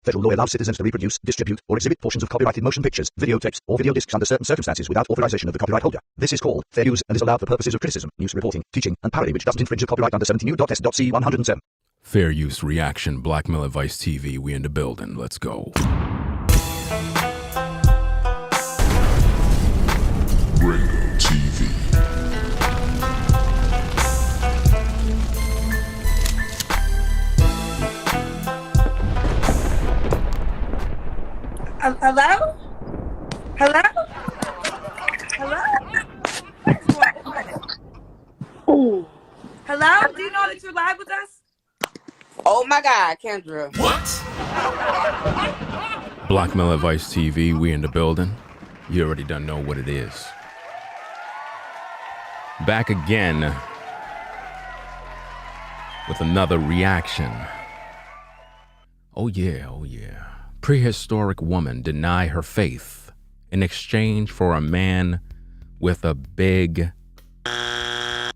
Federal law allows citizens to reproduce, distribute, or exhibit portions of copyrighted motion pictures, videotapes, or video discs under certain circumstances without authorization of the copyright holder. This is called fair use and is allowed for purposes of criticism, news reporting, teaching, and parody which doesn't infringe the copyright under 17 U.S.C. 107. Fair use reaction, Blackmail Advice TV, we in the building, let's go. Rainbow TV. Hello? Hello? Hello? Ooh. Hello? Do you know that you're live with us? Oh my God, Kendra. What? Blackmail Advice TV, we in the building. You already done know what it is. Back again with another reaction. Oh yeah, oh yeah. Prehistoric woman deny her faith in exchange for a man with a big...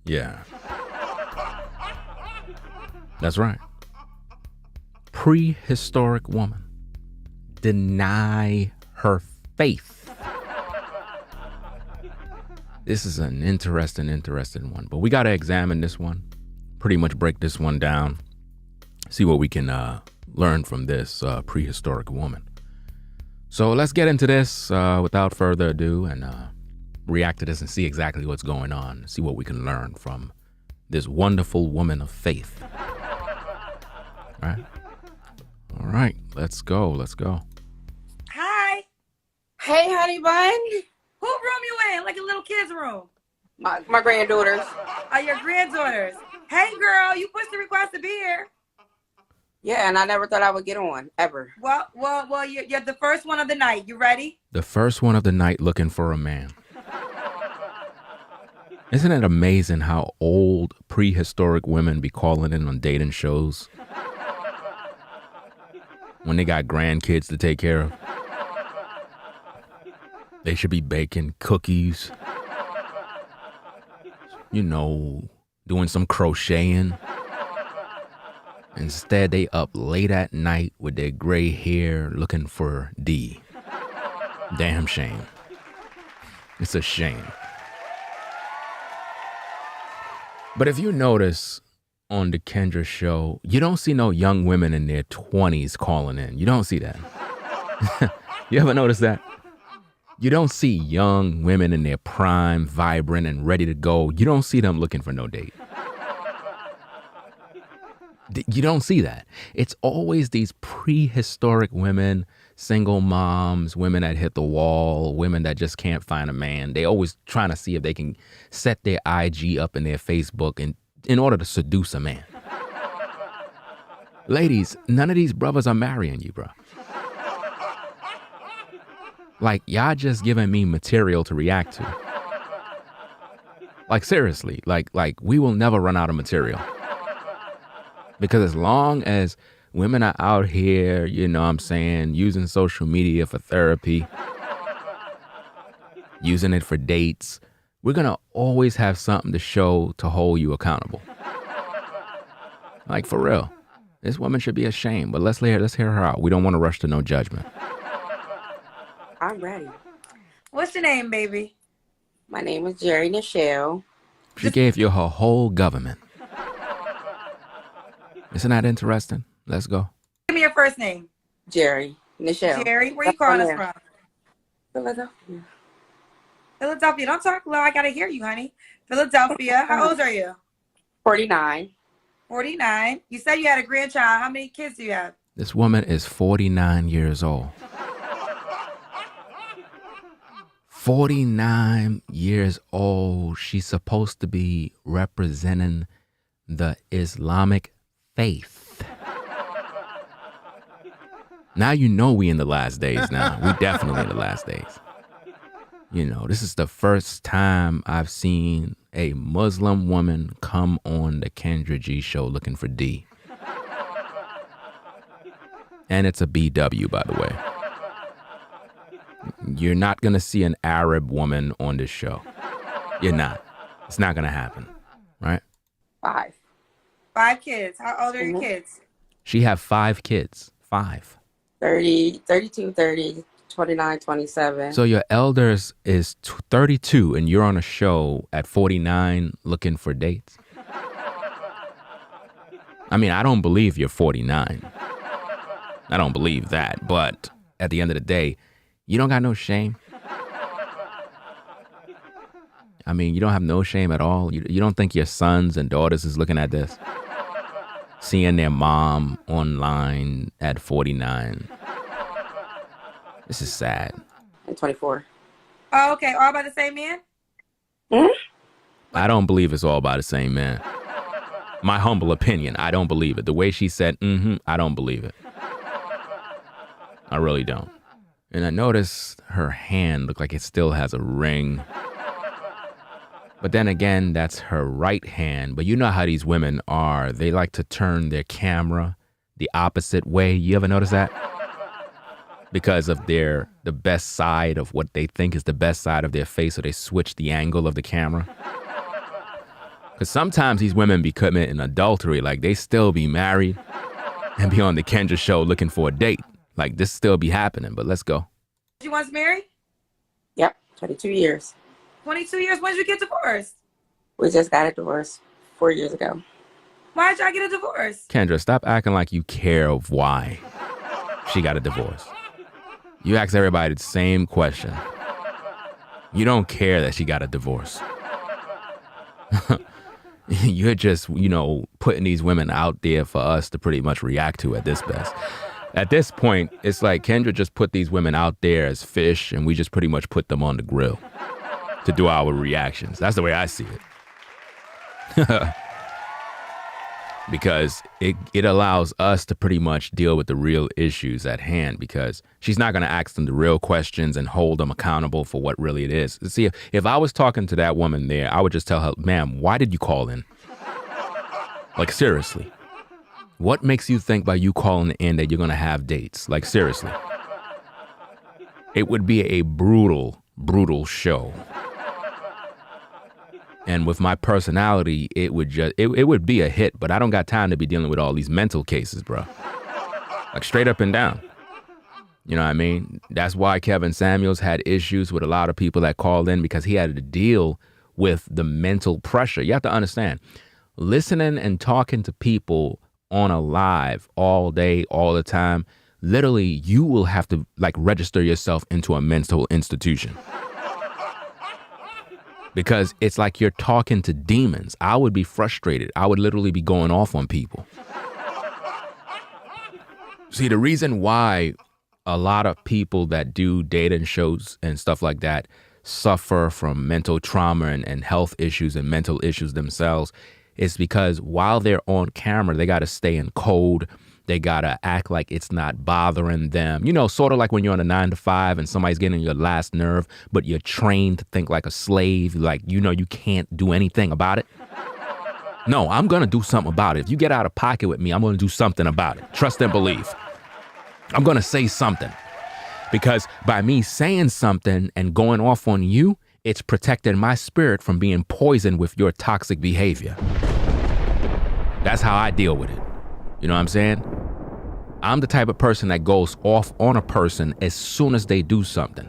Yeah. That's right. Prehistoric woman deny her faith. This is an interesting one, but we got to examine this one, pretty much break this one down, see what we can learn from this prehistoric woman. So let's get into this without further ado and react to this and see exactly what's going on, see what we can learn from this wonderful woman of faith. All right, let's go. Hi. Hey, honey bun. Who room you in? Like a little kid's room? My granddaughters. Are your granddaughters? Hey, girl, you pushed the request to be here. Yeah, and I never thought I would get on, ever. Well, you're the first one of the night. You ready? The first one of the night looking for a man. Isn't it amazing how old prehistoric women be calling in on dating shows when they got grandkids to take care of? They should be baking cookies, you know, doing some crocheting. Instead, they up late at night with their gray hair looking for D. Damn shame. It's a shame. But if you notice on the Kendra show, you don't see no young women in their 20s calling in. You don't see that. You ever notice that? You don't see young women in their prime, vibrant, and ready to go. You don't see them looking for no date. You don't see that. It's always these prehistoric women, single moms, women that hit the wall, women that just can't find a man. They always trying to see if they can set their IG up in their Facebook in order to seduce a man. Ladies, none of these brothers are marrying you, bro. Like, y'all just giving me material to react to. Like, seriously, like we will never run out of material. Because as long as women are out here, you know what I'm saying, using social media for therapy, using it for dates, we're going to always have something to show to hold you accountable. Like, for real. This woman should be ashamed, but let's hear her out. We don't want to rush to no judgment. I'm ready. What's your name, baby? My name is Jerry Nichelle. She gave you her whole government. Isn't that interesting? Let's go. Give me your first name. Jerry Nichelle. Jerry, where you calling us from? Philadelphia. Philadelphia. Don't talk low. I got to hear you, honey. Philadelphia. How old are you? 49. 49. You said you had a grandchild. How many kids do you have? This woman is 49 years old. 49 years old. She's supposed to be representing the Islamic faith. Now you know we in the last days now. We definitely in the last days. You know, this is the first time I've seen a Muslim woman come on the Kendra G show looking for D. And it's a BW, by the way. You're not going to see an Arab woman on this show. You're not. It's not going to happen, right? 5. 5 kids. How old are your kids? She have 5 kids. 5. 30, 32, 30, 29, 27. So your elders is 32 and you're on a show at 49 looking for dates? I mean, I don't believe you're 49. I don't believe that. But at the end of the day, you don't got no shame. I mean, you don't have no shame at all. You don't think your sons and daughters is looking at this? Seeing their mom online at 49. This is sad. And 24. Oh, okay. All by the same man? I don't believe it's all by the same man. My humble opinion, I don't believe it. The way she said, I don't believe it. I really don't. And I noticed her hand looked like it still has a ring. But then again, that's her right hand. But you know how these women are. They like to turn their camera the opposite way. You ever notice that? Because of the best side of what they think is the best side of their face, so they switch the angle of the camera. Because sometimes these women be committing adultery, like they still be married and be on the Kendra show looking for a date. Like this still be happening, but let's go. You once married? Yep, 22 years. 22 years? When did you get divorced? We just got a divorce 4 years ago. Why did y'all get a divorce? Kendra, stop acting like you care of why she got a divorce. You ask everybody the same question. You don't care that she got a divorce. You're just, putting these women out there for us to pretty much react to at this best. At this point, it's like Kendra just put these women out there as fish and we just pretty much put them on the grill to do our reactions. That's the way I see it. Because it allows us to pretty much deal with the real issues at hand, because she's not going to ask them the real questions and hold them accountable for what really it is. See, if I was talking to that woman there, I would just tell her, ma'am, why did you call in? Like, seriously. What makes you think by you calling in that you're going to have dates? Like, seriously. It would be a brutal, brutal show. And with my personality, it would be a hit, but I don't got time to be dealing with all these mental cases, bro. Like straight up and down. You know what I mean? That's why Kevin Samuels had issues with a lot of people that called in, because he had to deal with the mental pressure. You have to understand, listening and talking to people on a live all day, all the time, literally you will have to like register yourself into a mental institution. Because it's like you're talking to demons. I would be frustrated. I would literally be going off on people. See, the reason why a lot of people that do dating shows and stuff like that suffer from mental trauma and health issues and mental issues themselves is because while they're on camera, they got to stay in code. They got to act like it's not bothering them. Sort of like when you're on a 9-to-5 and somebody's getting your last nerve, but you're trained to think like a slave. Like, you can't do anything about it. No, I'm going to do something about it. If you get out of pocket with me, I'm going to do something about it. Trust and believe. I'm going to say something. Because by me saying something and going off on you, it's protecting my spirit from being poisoned with your toxic behavior. That's how I deal with it. You know what I'm saying? I'm the type of person that goes off on a person as soon as they do something.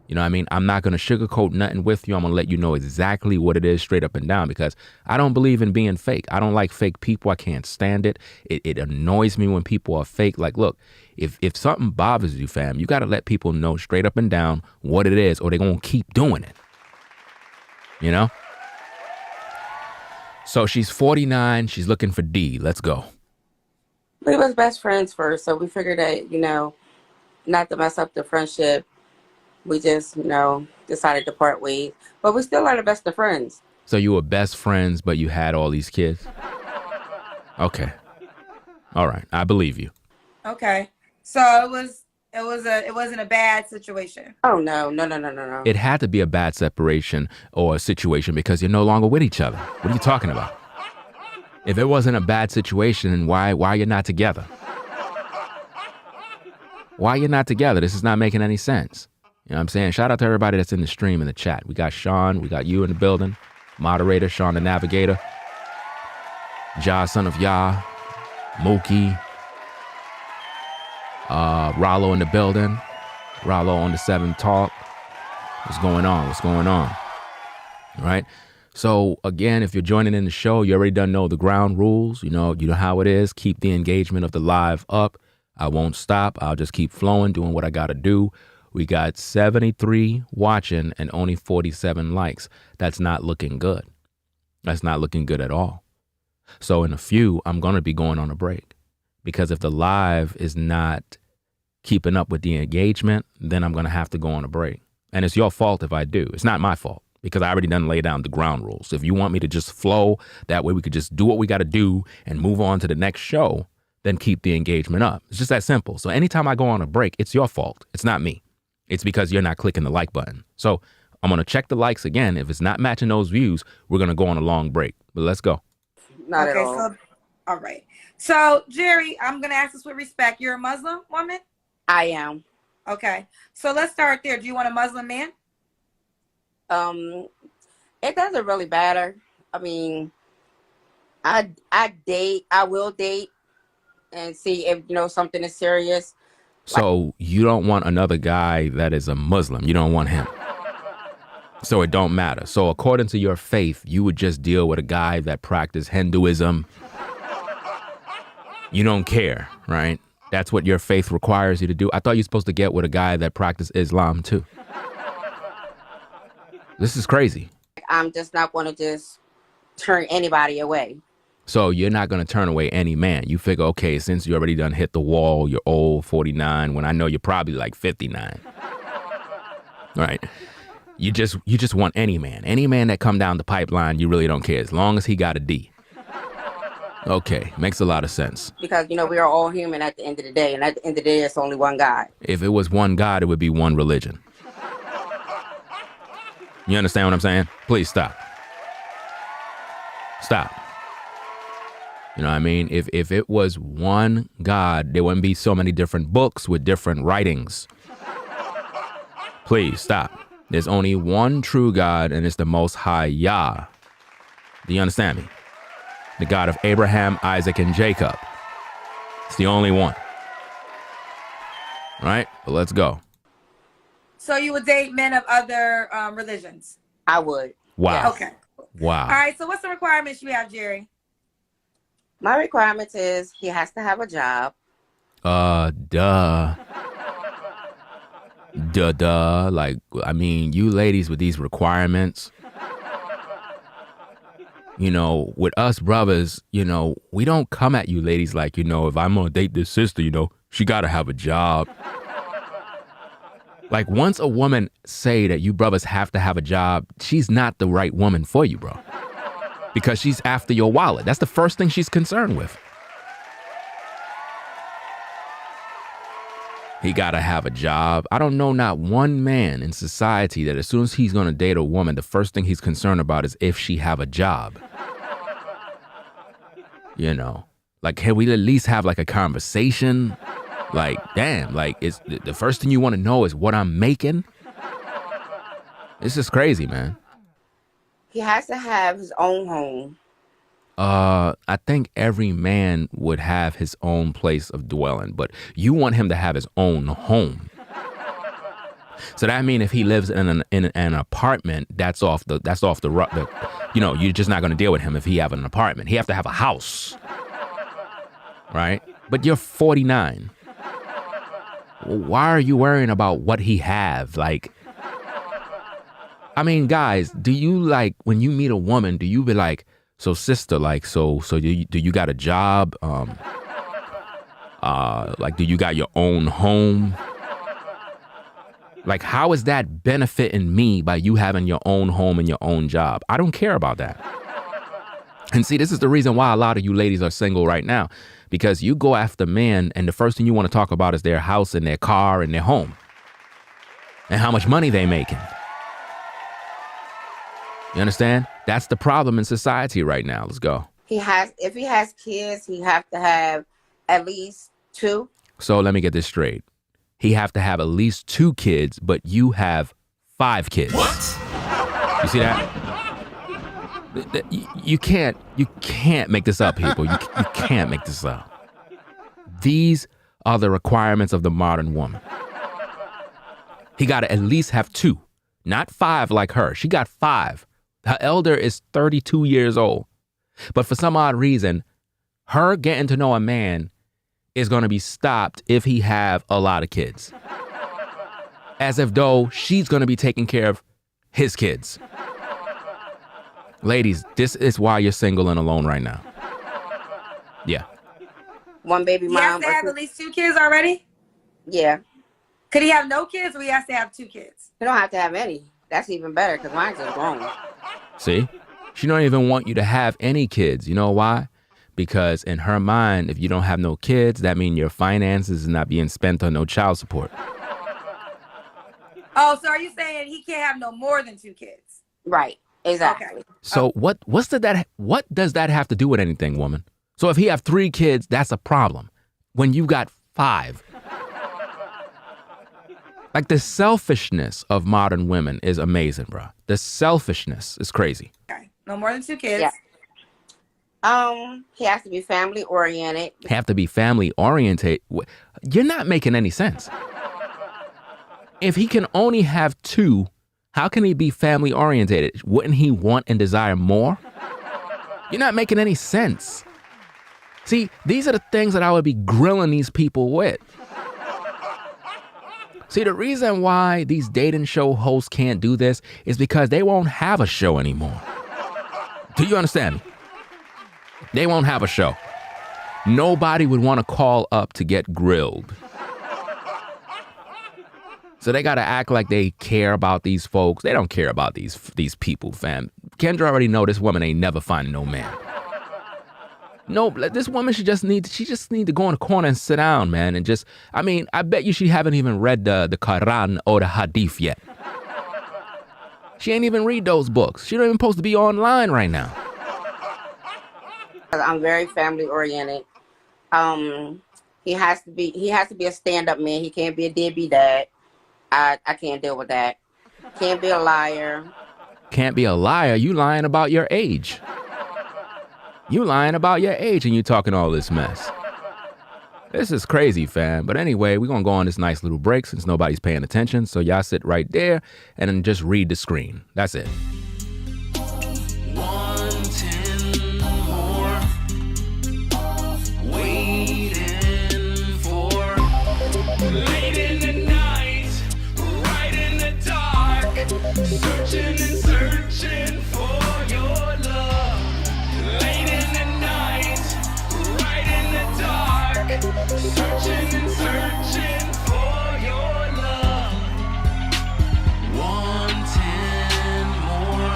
You know what I mean? I'm not going to sugarcoat nothing with you. I'm going to let you know exactly what it is straight up and down, because I don't believe in being fake. I don't like fake people. I can't stand it. It annoys me when people are fake. Like, look, if something bothers you, fam, you got to let people know straight up and down what it is, or they're going to keep doing it. You know? So she's 49. She's looking for D. Let's go. We was best friends first, so we figured that, not to mess up the friendship, we just, decided to part ways. But we still are the best of friends. So you were best friends, but you had all these kids? Okay. All right. I believe you. Okay. So it wasn't a bad situation. Oh, no. It had to be a bad separation or a situation because you're no longer with each other. What are you talking about? If it wasn't a bad situation, then why you're not together? Why you're not together? This is not making any sense. You know what I'm saying? Shout out to everybody that's in the stream, in the chat. We got Sean. We got you in the building. Moderator, Sean the Navigator. Ja, son of Yah. Mookie. Rollo in the building. Rollo on the 7 Talk. What's going on? What's going on? All right. So again, if you're joining in the show, you already done know the ground rules. You know how it is. Keep the engagement of the live up. I won't stop. I'll just keep flowing, doing what I got to do. We got 73 watching and only 47 likes. That's not looking good. That's not looking good at all. So in a few, I'm going to be going on a break, because if the live is not keeping up with the engagement, then I'm going to have to go on a break. And it's your fault if I do. It's not my fault, because I already done lay down the ground rules. If you want me to just flow, that way we could just do what we got to do and move on to the next show, then keep the engagement up. It's just that simple. So anytime I go on a break, it's your fault. It's not me. It's because you're not clicking the like button. So I'm going to check the likes again. If it's not matching those views, we're going to go on a long break. But let's go. Not at all. So, all right. So, Jerry, I'm going to ask this with respect. You're a Muslim woman? I am. Okay. So let's start there. Do you want a Muslim man? It doesn't really matter. I mean, I will date and see if, something is serious. So you don't want another guy that is a Muslim. You don't want him. So it don't matter. So according to your faith, you would just deal with a guy that practiced Hinduism. You don't care, right? That's what your faith requires you to do. I thought you were supposed to get with a guy that practiced Islam too. This is crazy. I'm just not going to just turn anybody away. So you're not going to turn away any man. You figure, okay, since you already done hit the wall, you're old, 49, when I know you're probably like 59. Right? You just want any man. Any man that come down the pipeline, you really don't care, as long as he got a D. Okay, makes a lot of sense. Because, we are all human at the end of the day. And at the end of the day, it's only one God. If it was one God, it would be one religion. You understand what I'm saying? Please stop. Stop. You know what I mean? If it was one God, there wouldn't be so many different books with different writings. Please stop. There's only one true God, and it's the Most High Yah. Do you understand me? The God of Abraham, Isaac, and Jacob. It's the only one. All right? But let's go. So you would date men of other religions? I would. Wow. Yes. Okay. Wow. All right. So what's the requirements you have, Jerry? My requirement is he has to have a job. Duh. Like, I mean, you ladies with these requirements, with us brothers, we don't come at you ladies like, if I'm going to date this sister, she got to have a job. Like, once a woman say that you brothers have to have a job, she's not the right woman for you, bro. Because she's after your wallet. That's the first thing she's concerned with. He got to have a job. I don't know not one man in society that as soon as he's going to date a woman, the first thing he's concerned about is if she have a job. Like, can we at least have like a conversation? Like, damn, like, it's the first thing you want to know is what I'm making. This is crazy, man. He has to have his own home. I think every man would have his own place of dwelling, but you want him to have his own home. So that means if he lives in an apartment, that's off the you're just not going to deal with him if he have an apartment. He have to have a house, right? But you're 49. Why are you worrying about what he have? Like, I mean, guys, do you like when you meet a woman? Do you be like, so sister, like, so do you got a job? Like, do you got your own home? Like, how is that benefiting me by you having your own home and your own job? I don't care about that. And see, this is the reason why a lot of you ladies are single right now, because you go after men and the first thing you want to talk about is their house and their car and their home and how much money they making. You understand? That's the problem in society right now. Let's go. If he has kids, he have to have at least 2. So let me get this straight. He have to have at least 2 kids, but you have 5 kids. What? You see that? You can't make this up, people. You can't make this up. These are the requirements of the modern woman. He got to at least have 2, not 5 like her. She got 5. Her elder is 32 years old. But for some odd reason, her getting to know a man is going to be stopped if he have a lot of kids. As if though she's going to be taking care of his kids. Ladies, this is why you're single and alone right now. Yeah. One baby He has mom. to have at least 2 kids already? Yeah. Could he have no kids or he has to have 2 kids? You don't have to have any. That's even better because mine's just grown. See? She don't even want you to have any kids. You know why? Because in her mind, if you don't have no kids, that means your finances is not being spent on no child support. Oh, so are you saying he can't have no more than 2 kids? Right. Exactly. Okay. So what does that have to do with anything, woman? So if he have 3 kids, that's a problem. When you got 5. Like the selfishness of modern women is amazing, bro. The selfishness is crazy. Okay. No more than 2 kids. Yeah. He has to be family oriented. Have to be family oriented. You're not making any sense. If he can only have 2, how can he be family oriented? Wouldn't he want and desire more? You're not making any sense. See, these are the things that I would be grilling these people with. See, the reason why these dating show hosts can't do this is because they won't have a show anymore. Do you understand me? They won't have a show. Nobody would want to call up to get grilled. So they got to act like they care about these folks. They don't care about these people, fam. Kendra already know this woman ain't never finding no man. No, this woman she just need to go in the corner and sit down, man, and I bet you she haven't even read the Quran or the Hadith yet. She ain't even read those books. She don't even supposed to be online right now. I'm very family oriented. He has to be a stand-up man. He can't be a deadbeat dad. I can't deal with that. Can't be a liar. Can't be a liar. You lying about your age. You lying about your age and you talking all this mess. This is crazy, fam. But anyway, we're going to go on this nice little break since nobody's paying attention. So y'all sit right there and then just read the screen. That's it. 110 more. Waiting for. Late in the night, right in the dark. Searching and searching for your love. Late in the night, right in the dark. Searching and searching for your love. 110 more.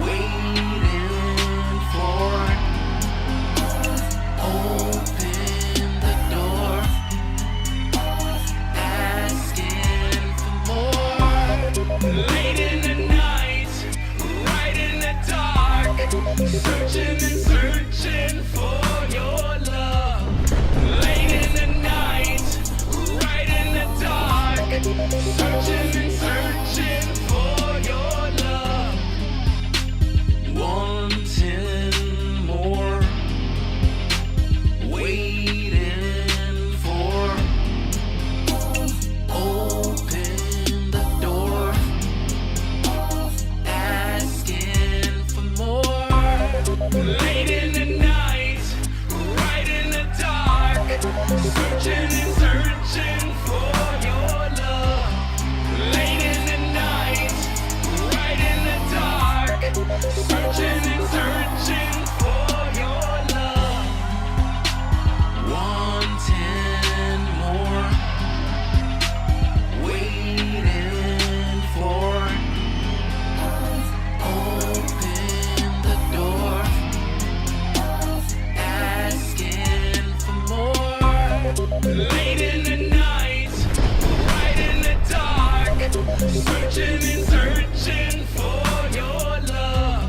Waiting for. Open the door. Asking for more. Late in the night, right in the dark. Searching and searching for your love. Late in the night, right in the dark. Searching and searching for your love. 110 more. Waiting for. Open the door. Asking for more. Late in the night, right in the dark. Searching and searching for your love. Late in the night, right in the dark. Searching and searching for your love. 110 more. Waiting for. Open the door. Asking for more. Late in the night, right in the dark. Searching and searching for your love.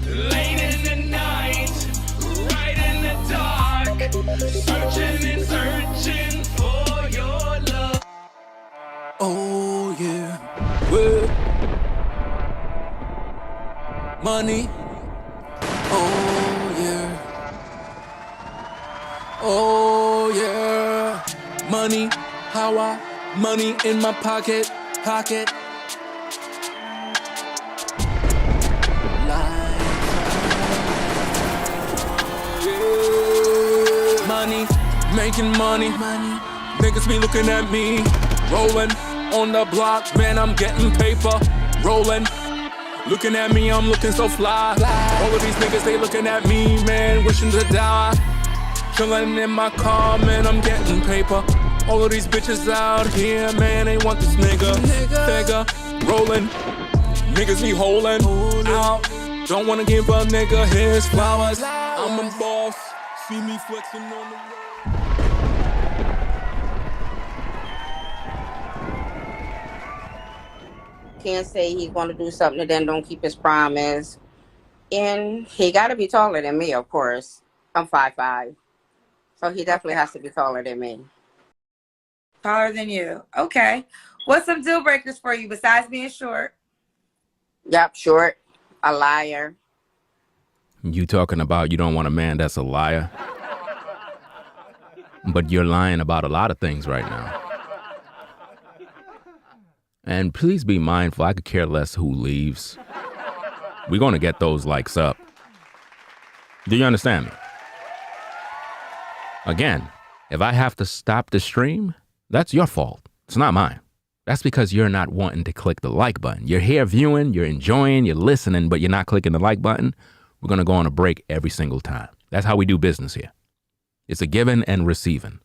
Late in the night, right in the dark. Searching and searching for your love. Oh yeah, well, money. Oh yeah, oh yeah. Money, how I, money in my pocket. Money, making money. Niggas be looking at me, rolling on the block, man, I'm getting paper, rolling. Looking at me, I'm looking so fly. All of these niggas, they looking at me, man, wishing to die. Chilling in my car, man, I'm getting paper. All of these bitches out here, man, they want this nigga. Rolling, niggas be holding out. Don't wanna give a nigga his flowers. I'm a boss, see me flexing on the road. Can't say he's going to do something and then don't keep his promise. And he got to be taller than me, of course. I'm 5'5". So he definitely has to be taller than me. Taller than you. Okay. What's some deal breakers for you besides being short? Yep, short, a liar. You talking about you don't want a man that's a liar? But you're lying about a lot of things right now. And please be mindful, I could care less who leaves. We're going to get those likes up. Do you understand me? Again, if I have to stop the stream, that's your fault. It's not mine. That's because you're not wanting to click the like button. You're here viewing, you're enjoying, you're listening, but you're not clicking the like button. We're going to go on a break every single time. That's how we do business here. It's a giving and receiving.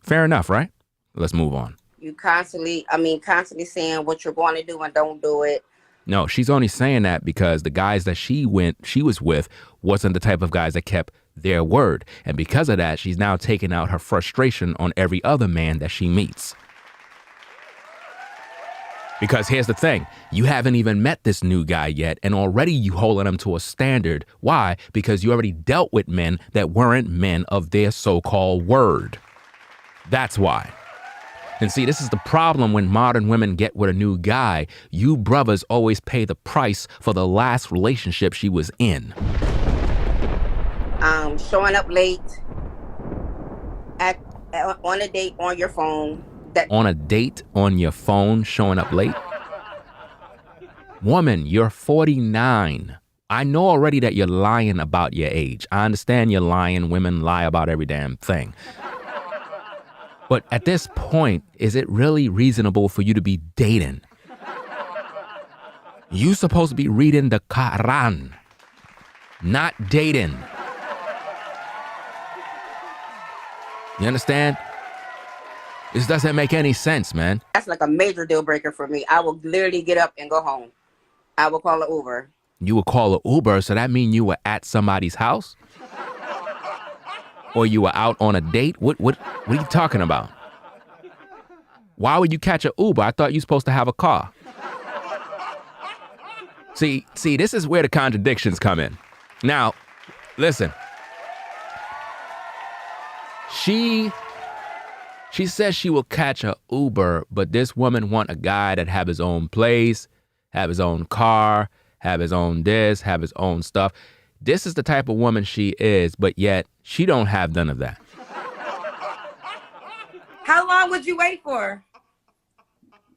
Fair enough, right? Let's move on. You constantly saying what you're going to do and don't do it. No, she's only saying that because the guys that she was with wasn't the type of guys that kept their word. And because of that, she's now taking out her frustration on every other man that she meets. Because here's the thing, you haven't even met this new guy yet, and already you holding him to a standard. Why? Because you already dealt with men that weren't men of their so-called word. That's why. And see, this is the problem when modern women get with a new guy. You brothers always pay the price for the last relationship she was in. Showing up late on a date on your phone. On a date on your phone, showing up late? Woman, you're 49. I know already that you're lying about your age. I understand you're lying. Women lie about every damn thing. But at this point, is it really reasonable for you to be dating? You supposed to be reading the Quran, not dating. You understand? This doesn't make any sense, man. That's like a major deal breaker for me. I will literally get up and go home. I will call an Uber. You would call an Uber, so that mean you were at somebody's house? Or you were out on a date? What are you talking about? Why would you catch an Uber? I thought you were supposed to have a car. See, this is where the contradictions come in. Now, listen. She says she will catch a Uber, but this woman want a guy that have his own place, have his own car, have his own this, have his own stuff. This is the type of woman she is, but yet she don't have none of that. How long would you wait for?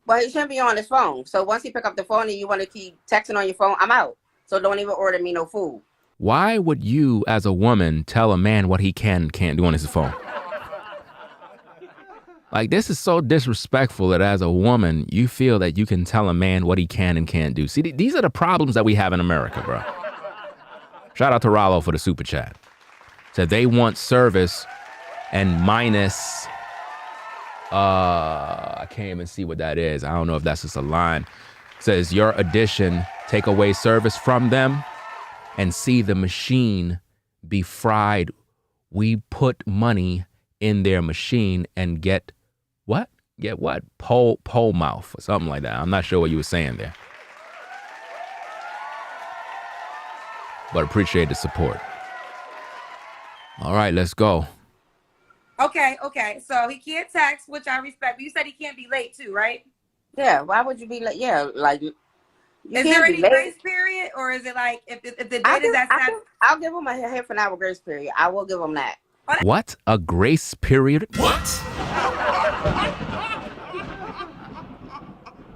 Well, he shouldn't be on his phone. So once he pick up the phone and you want to keep texting on your phone, I'm out. So don't even order me no food. Why would you, as a woman, tell a man what he can and can't do on his phone? Like, this is so disrespectful that as a woman, you feel that you can tell a man what he can and can't do. See, these are the problems that we have in America, bro. Shout out to Rollo for the super chat. So they want service and minus, I can't even see what that is. I don't know if that's just a line. It says your addition, take away service from them and see the machine be fried. We put money in their machine and get what? Get what? Pole mouth or something like that. I'm not sure what you were saying there. But appreciate the support. All right, let's go. Okay. So he can't text, which I respect. But you said he can't be late too, right? Yeah, why would you be like, yeah, like. Is there any grace period, or is it like if the date is at Saturday? I'll give him a half an hour grace period. I will give him that. What? A grace period? What?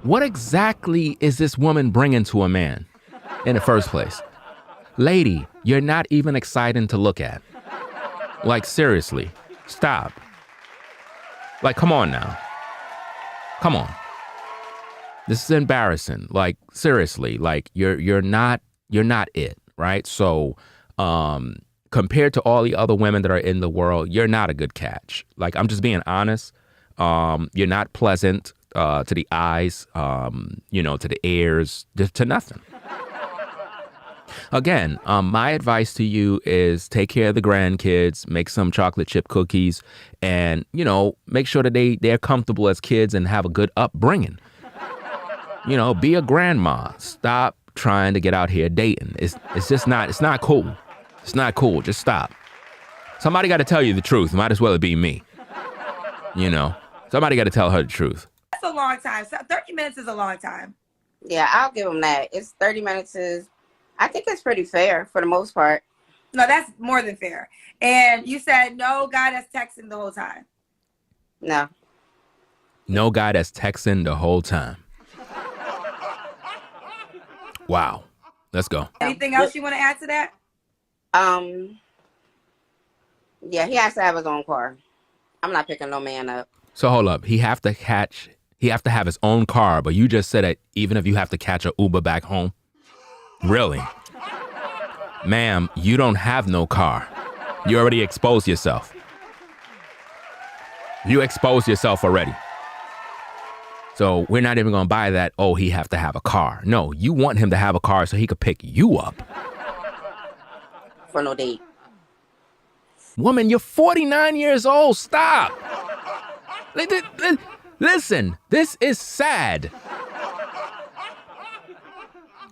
What exactly is this woman bringing to a man in the first place? Lady, you're not even exciting to look at. Like, seriously, stop. Like, come on now. Come on. This is embarrassing. Like, seriously, like you're not it, right? So, compared to all the other women that are in the world, you're not a good catch. Like, I'm just being honest. You're not pleasant to the eyes, to the ears, to nothing. Again, my advice to you is take care of the grandkids, make some chocolate chip cookies, and, make sure that they're comfortable as kids and have a good upbringing. Be a grandma. Stop trying to get out here dating. It's not cool. It's not cool. Just stop. Somebody got to tell you the truth. Might as well it be me. Somebody got to tell her the truth. That's a long time. So 30 minutes is a long time. Yeah, I'll give them that. It's 30 minutes I think it's pretty fair for the most part. No, that's more than fair. And you said no guy that's texting the whole time. No. No guy that's texting the whole time. Wow. Let's go. Anything else you want to add to that? Yeah, he has to have his own car. I'm not picking no man up. So hold up. He have to have his own car, but you just said that even if you have to catch an Uber back home? Really? Ma'am, you don't have no car. You already exposed yourself. You exposed yourself already. So we're not even going to buy that, he have to have a car. No, you want him to have a car so he could pick you up. For no date. Woman, you're 49 years old. Stop. Listen, this is sad.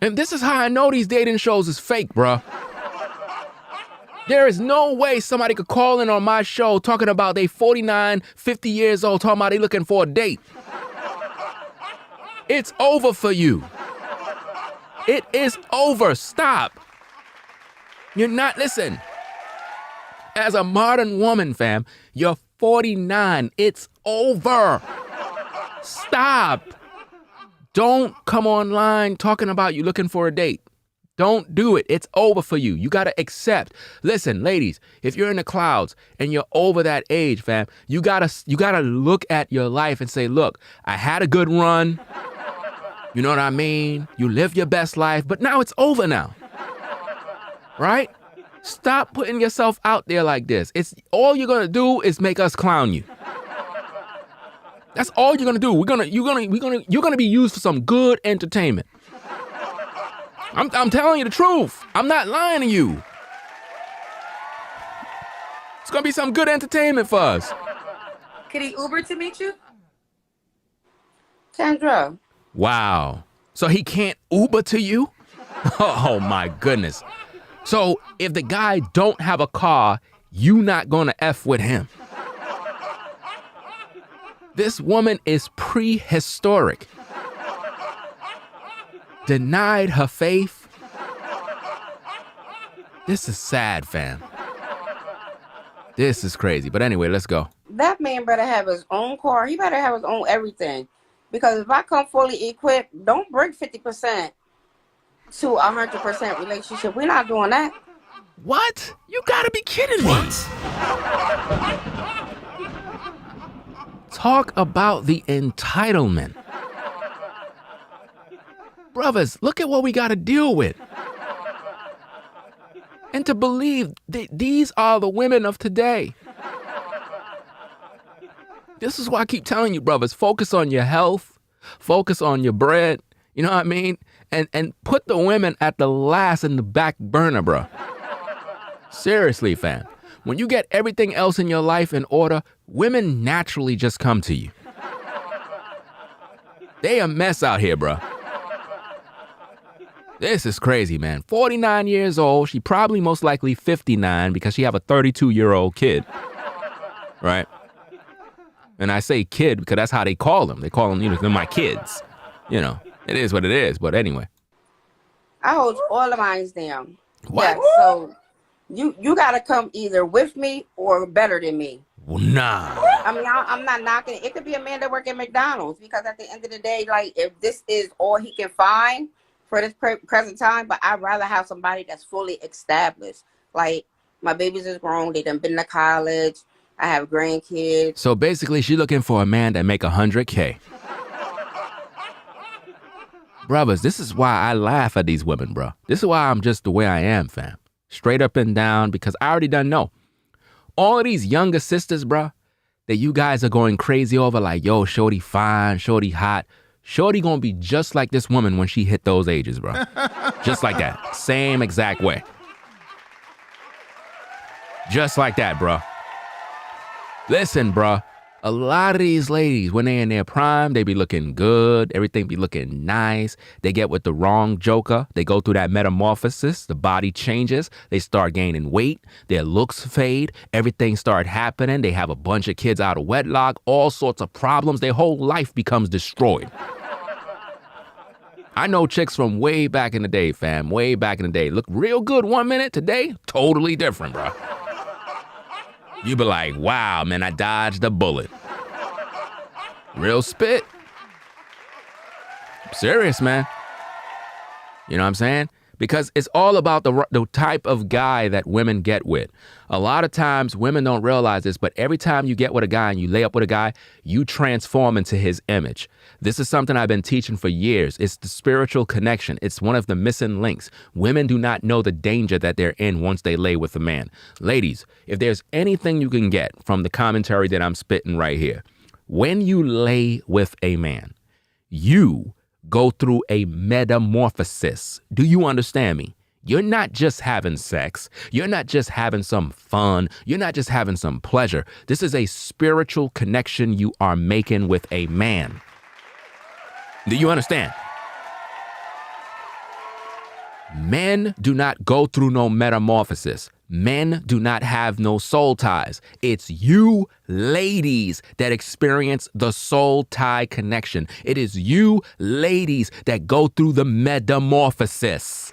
And this is how I know these dating shows is fake, bruh. There is no way somebody could call in on my show talking about they 49, 50 years old, talking about they looking for a date. It's over for you. It is over. Stop. You're not, listen. As a modern woman, fam, you're 49. It's over. Stop. Don't come online talking about you looking for a date. Don't do it. It's over for you. You got to accept. Listen, ladies, if you're in the clouds and you're over that age, fam, you got to look at your life and say, look, I had a good run. You know what I mean? You live your best life, but now it's over now. Right? Stop putting yourself out there like this. It's all you're going to do is make us clown you. That's all you're gonna do. You're gonna be used for some good entertainment. I'm telling you the truth. I'm not lying to you. It's gonna be some good entertainment for us. Could he Uber to meet you? Kendra. Wow. So he can't Uber to you? Oh my goodness. So if the guy don't have a car, you not gonna F with him. This woman is prehistoric. Denied her faith. This is sad, fam. This is crazy. But anyway, let's go. That man better have his own car. He better have his own everything. Because if I come fully equipped, don't bring 50% to 100% relationship. We're not doing that. What? You gotta be kidding me. Talk about the entitlement. Brothers, look at what we got to deal with. And to believe that these are the women of today. This is why I keep telling you, brothers, focus on your health, focus on your bread, you know what I mean? And put the women at the last in the back burner, bro. Seriously, fam. When you get everything else in your life in order, women naturally just come to you. They a mess out here, bro. This is crazy, man. 49 years old. She probably most likely 59 because she have a 32-year-old kid. Right? And I say kid because that's how they call them. They call them, they're my kids. It is what it is. But anyway. I hold all of mine down. What? Yeah, so you got to come either with me or better than me. Well, nah. I mean, I'm not knocking it. It could be a man that work at McDonald's because at the end of the day, like if this is all he can find for this present time, but I'd rather have somebody that's fully established. Like my babies is grown, they done been to college. I have grandkids. So basically, she's looking for a man that make $100K. Brothers, this is why I laugh at these women, bro. This is why I'm just the way I am, fam. Straight up and down, because I already done know. All of these younger sisters, bro, that you guys are going crazy over, like, yo, shorty fine, shorty hot. Shorty gonna be just like this woman when she hit those ages, bro. Just like that. Same exact way. Just like that, bro. Listen, bro. A lot of these ladies, when they in their prime, they be looking good. Everything be looking nice. They get with the wrong joker. They go through that metamorphosis. The body changes. They start gaining weight. Their looks fade. Everything start happening. They have a bunch of kids out of wedlock. All sorts of problems. Their whole life becomes destroyed. I know chicks from way back in the day, fam. Way back in the day. Look real good 1 minute. Today, totally different, bro. You be like, wow, man, I dodged a bullet. Real spit. I'm serious, man. You know what I'm saying? Because it's all about the type of guy that women get with. A lot of times women don't realize this, but every time you get with a guy and you lay up with a guy, you transform into his image. This is something I've been teaching for years. It's the spiritual connection. It's one of the missing links. Women do not know the danger that they're in once they lay with a man. Ladies, if there's anything you can get from the commentary that I'm spitting right here, when you lay with a man, you go through a metamorphosis. Do you understand me? You're not just having sex. You're not just having some fun. You're not just having some pleasure. This is a spiritual connection you are making with a man. Do you understand? Men do not go through no metamorphosis. Men do not have no soul ties. It's you ladies that experience the soul tie connection. It is you ladies that go through the metamorphosis.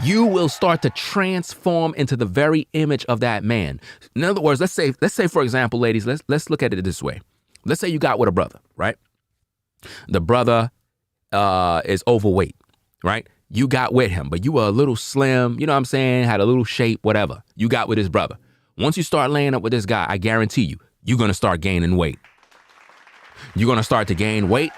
You will start to transform into the very image of that man. In other words, let's say for example, ladies, let's look at it this way. Let's say you got with a brother, right? The brother is overweight, right? You got with him, but you were a little slim, you know what I'm saying? Had a little shape, whatever. You got with his brother. Once you start laying up with this guy, I guarantee you, you're going to start gaining weight. You're going to start to gain weight,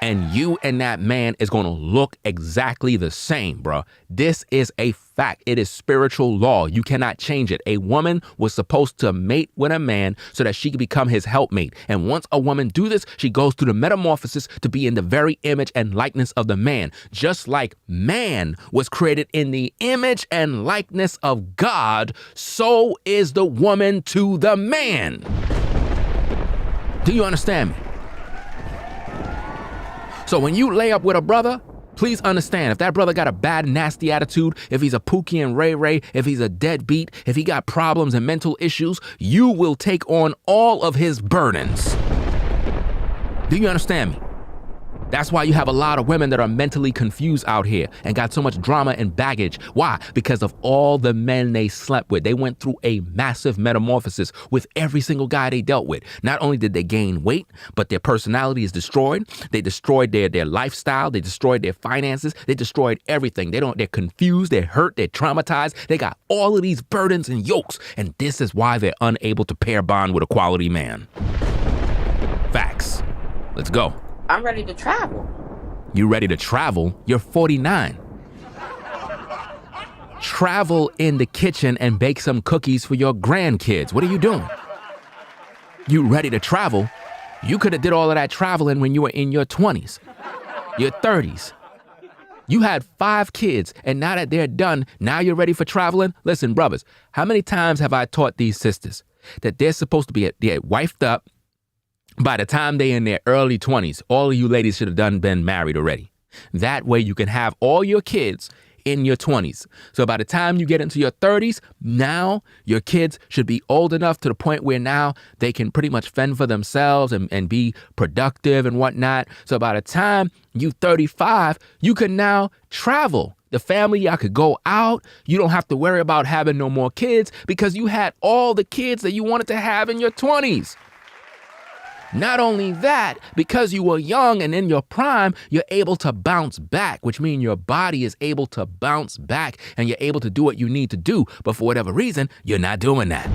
and you and that man is going to look exactly the same, bro. This is a fact. It is spiritual law. You cannot change it. A woman was supposed to mate with a man so that she could become his helpmate. And once a woman do this, she goes through the metamorphosis to be in the very image and likeness of the man. Just like man was created in the image and likeness of God, so is the woman to the man. Do you understand me? So when you lay up with a brother, please understand, if that brother got a bad, nasty attitude, if he's a Pookie and Ray Ray, if he's a deadbeat, if he got problems and mental issues, you will take on all of his burdens. Do you understand me? That's why you have a lot of women that are mentally confused out here and got so much drama and baggage. Why? Because of all the men they slept with. They went through a massive metamorphosis with every single guy they dealt with. Not only did they gain weight, but their personality is destroyed. They destroyed their lifestyle. They destroyed their finances. They destroyed everything. They're confused. They're hurt. They're traumatized. They got all of these burdens and yokes. And this is why they're unable to pair bond with a quality man. Facts. Let's go. I'm ready to travel. You ready to travel? You're 49. Travel in the kitchen and bake some cookies for your grandkids. What are you doing? You ready to travel? You could have did all of that traveling when you were in your 20s, your 30s. You had 5 kids, and now that they're done, now you're ready for traveling? Listen, brothers, how many times have I taught these sisters that they're supposed to be wifed up? By the time they're in their early 20s, all of you ladies should have been married already. That way you can have all your kids in your 20s. So by the time you get into your 30s, now your kids should be old enough to the point where now they can pretty much fend for themselves and be productive and whatnot. So by the time you 35, you can now travel The family, y'all could go out. You don't have to worry about having no more kids because you had all the kids that you wanted to have in your 20s. Not only that, because you were young and in your prime, you're able to bounce back, which means your body is able to bounce back and you're able to do what you need to do. But for whatever reason, you're not doing that.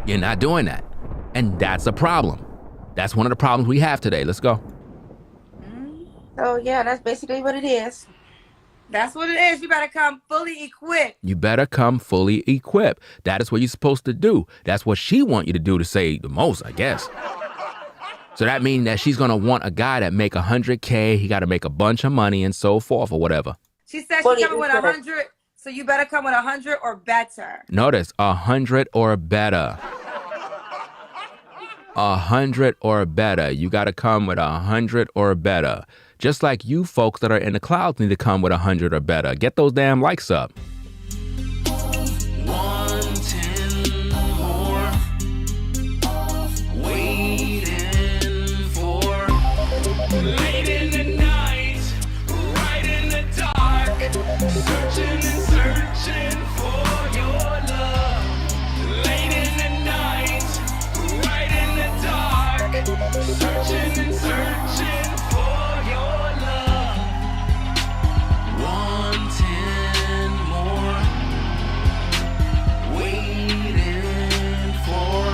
You're not doing that. And that's a problem. That's one of the problems we have today. Let's go. So yeah, that's basically what it is. That's what it is. You better come fully equipped. You better come fully equipped. That is what you're supposed to do. That's what she want you to do, to say the most, I guess. So that means that she's going to want a guy that make $100K. He got to make a bunch of money and so forth or whatever. She said she's coming with 100, so you better come with 100 or better. Notice, 100 or better. 100 or better. You got to come with 100 or better. Just like you folks that are in the clouds need to come with 100 or better. Get those damn likes up. 110 more. Waiting for. Late in the night, right in the dark. Searching and searching for your love. Late in the night, right in the dark. Searching and searching for your love. 110 more. Waiting for.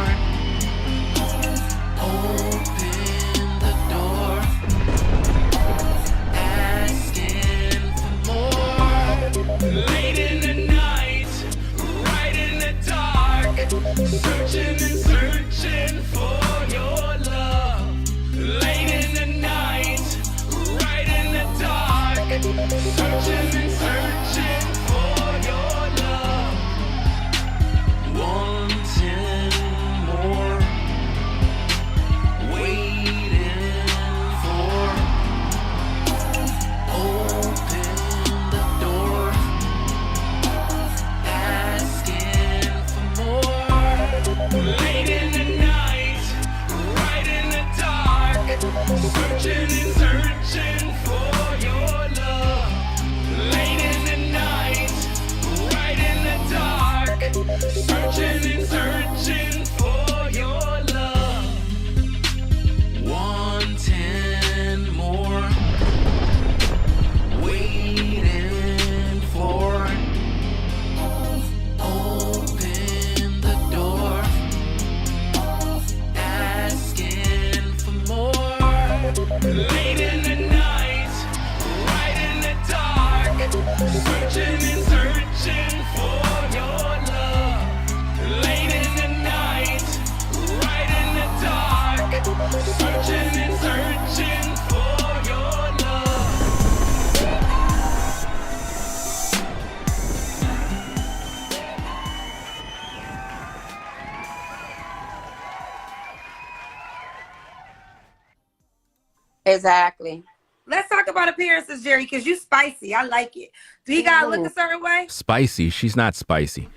Open the door. Asking for more. Late in the night, right in the dark. Searching and searching for your love. Late in the night, right in the dark. Searching and searching for your love. 110 more. Waiting for. Open the door. Asking for more. Late in the night, right in the dark. Searching and searching for your love. Late in the night, right in the dark. Searching and searching for your love. 110 more. Waiting for. Open the door. Asking for more. Late in the night, right in the dark. Searching and searching for your love. Late in the night, right in the dark. Searching and searching for your love. Exactly. Let's talk about appearances, Jerry, because you spicy. I like it. Do he gotta look a certain way? Spicy. She's not spicy.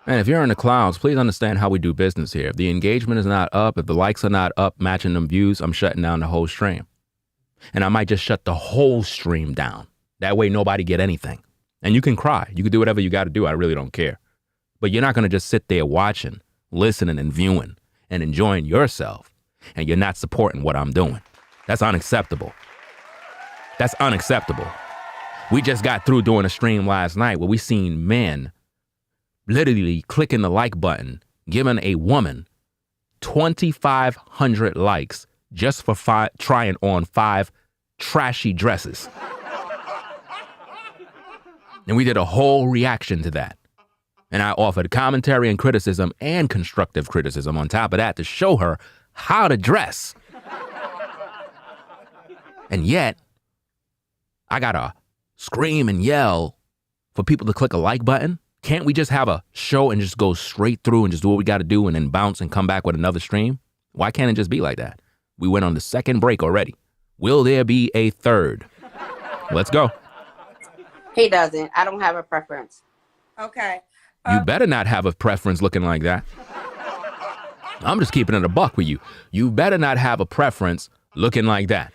Man, if you're in the clouds, please understand how we do business here. If the engagement is not up, if the likes are not up matching them views, I'm shutting down the whole stream. And I might just shut the whole stream down. That way nobody get anything. And you can cry. You can do whatever you got to do. I really don't care. But you're not going to just sit there watching, listening and viewing and enjoying yourself. And you're not supporting what I'm doing. That's unacceptable. That's unacceptable. We just got through doing a stream last night where we seen men literally clicking the like button, giving a woman 2,500 likes just for trying on 5 trashy dresses. And we did a whole reaction to that. And I offered commentary and criticism and constructive criticism on top of that to show her how to dress. And yet, I gotta scream and yell for people to click a like button. Can't we just have a show and just go straight through and just do what we gotta do and then bounce and come back with another stream? Why can't it just be like that? We went on the second break already. Will there be a third? Let's go. He doesn't. I don't have a preference. Okay. You better not have a preference looking like that. I'm just keeping it a buck with you. You better not have a preference looking like that.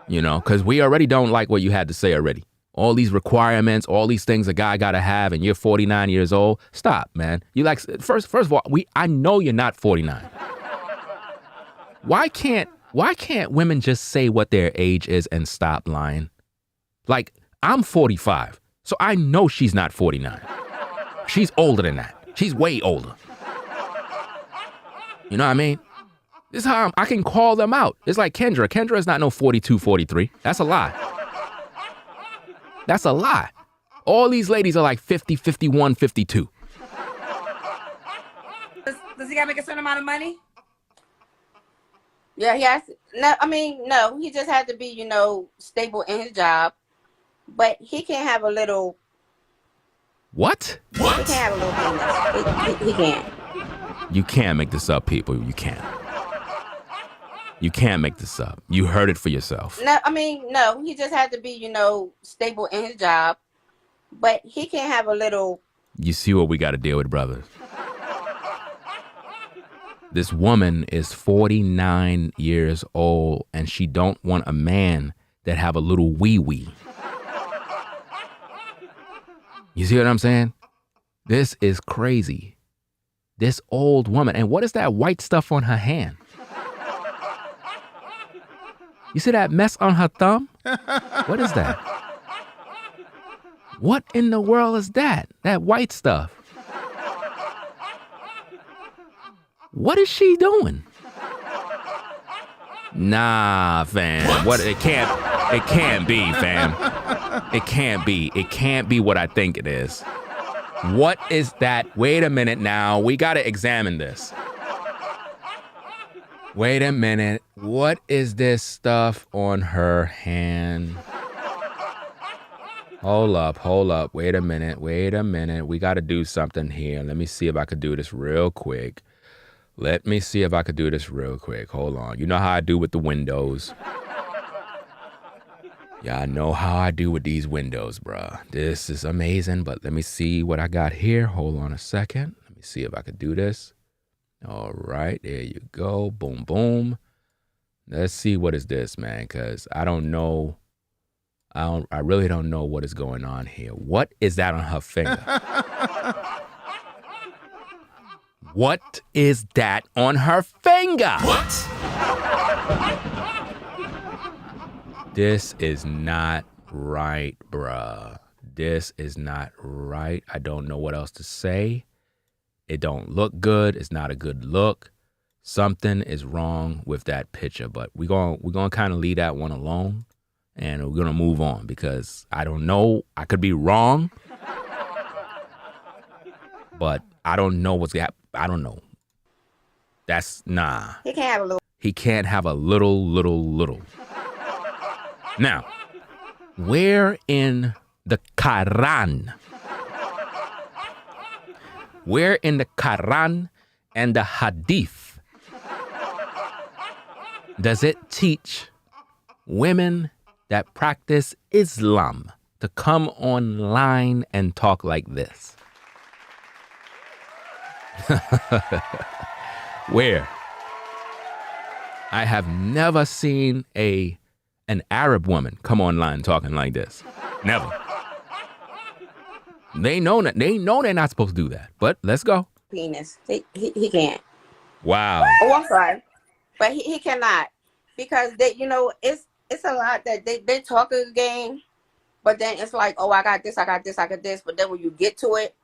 You know, because we already don't like what you had to say already. All these requirements, all these things a guy got to have, and you're 49 years old. Stop, man. You like, first of all, I know you're not 49. Why can't women just say what their age is and stop lying? Like, I'm 45, so I know she's not 49. She's older than that. She's way older. You know what I mean? This is how I can call them out. It's like Kendra. Kendra is not no 42, 43. That's a lie. That's a lie. All these ladies are like 50, 51, 52. Does he got to make a certain amount of money? Yeah, he has. No. He just had to be, you know, stable in his job. But he can have a little. What? He can have a little penis. He can. You can't make this up, people. You can't. You can't make this up. You heard it for yourself. No. He just had to be, you know, stable in his job. But he can have a little. You see what we got to deal with, brothers. This woman is 49 years old, and she don't want a man that have a little wee-wee. You see what I'm saying? This is crazy. This old woman. And what is that white stuff on her hand? You see that mess on her thumb? What is that? What in the world is that? That white stuff. What is she doing? Nah, fam. What? It can't be, fam. It can't be. It can't be what I think it is. What is that? Wait a minute now. We got to examine this. Wait a minute. What is this stuff on her hand? Hold up. Wait a minute. We got to do something here. Let me see if I could do this real quick. Hold on. You know how I do with the windows. Yeah, I know how I do with these windows, bruh. This is amazing, but let me see what I got here. Hold on a second. Let me see if I could do this. All right, there you go. Boom, boom. Let's see what is this, man, because I don't know. I really don't know what is going on here. What is that on her finger? What is that on her finger? What? This is not right, bruh. This is not right. I don't know what else to say. It don't look good. It's not a good look. Something is wrong with that picture, but we're gonna kind of leave that one alone, and we're gonna move on because I don't know. I could be wrong, but I don't know what's happening. I don't know. That's nah. He can't have a little. He can't have a little. Now, where in the Quran? Where in the Quran and the Hadith does it teach women that practice Islam to come online and talk like this? Where? I have never seen an Arab woman come online talking like this. Never. They know they're not supposed to do that. But let's go. Penis. He can't. Wow. Oh, I'm sorry, but he cannot because it's a lot that they talk a game, but then it's like, oh, I got this, but then when you get to it,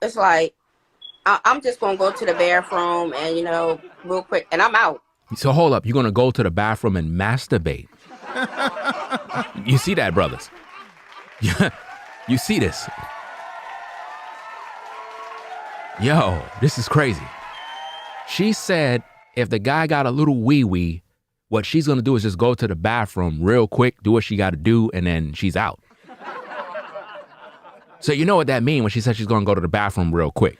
it's like I'm just gonna go to the bathroom and real quick, and I'm out. So hold up, you're gonna go to the bathroom and masturbate? You see that, brothers? You see this? Yo, this is crazy. She said if the guy got a little wee-wee, what she's going to do is just go to the bathroom real quick, do what she got to do, and then she's out. So you know what that means when she said she's going to go to the bathroom real quick.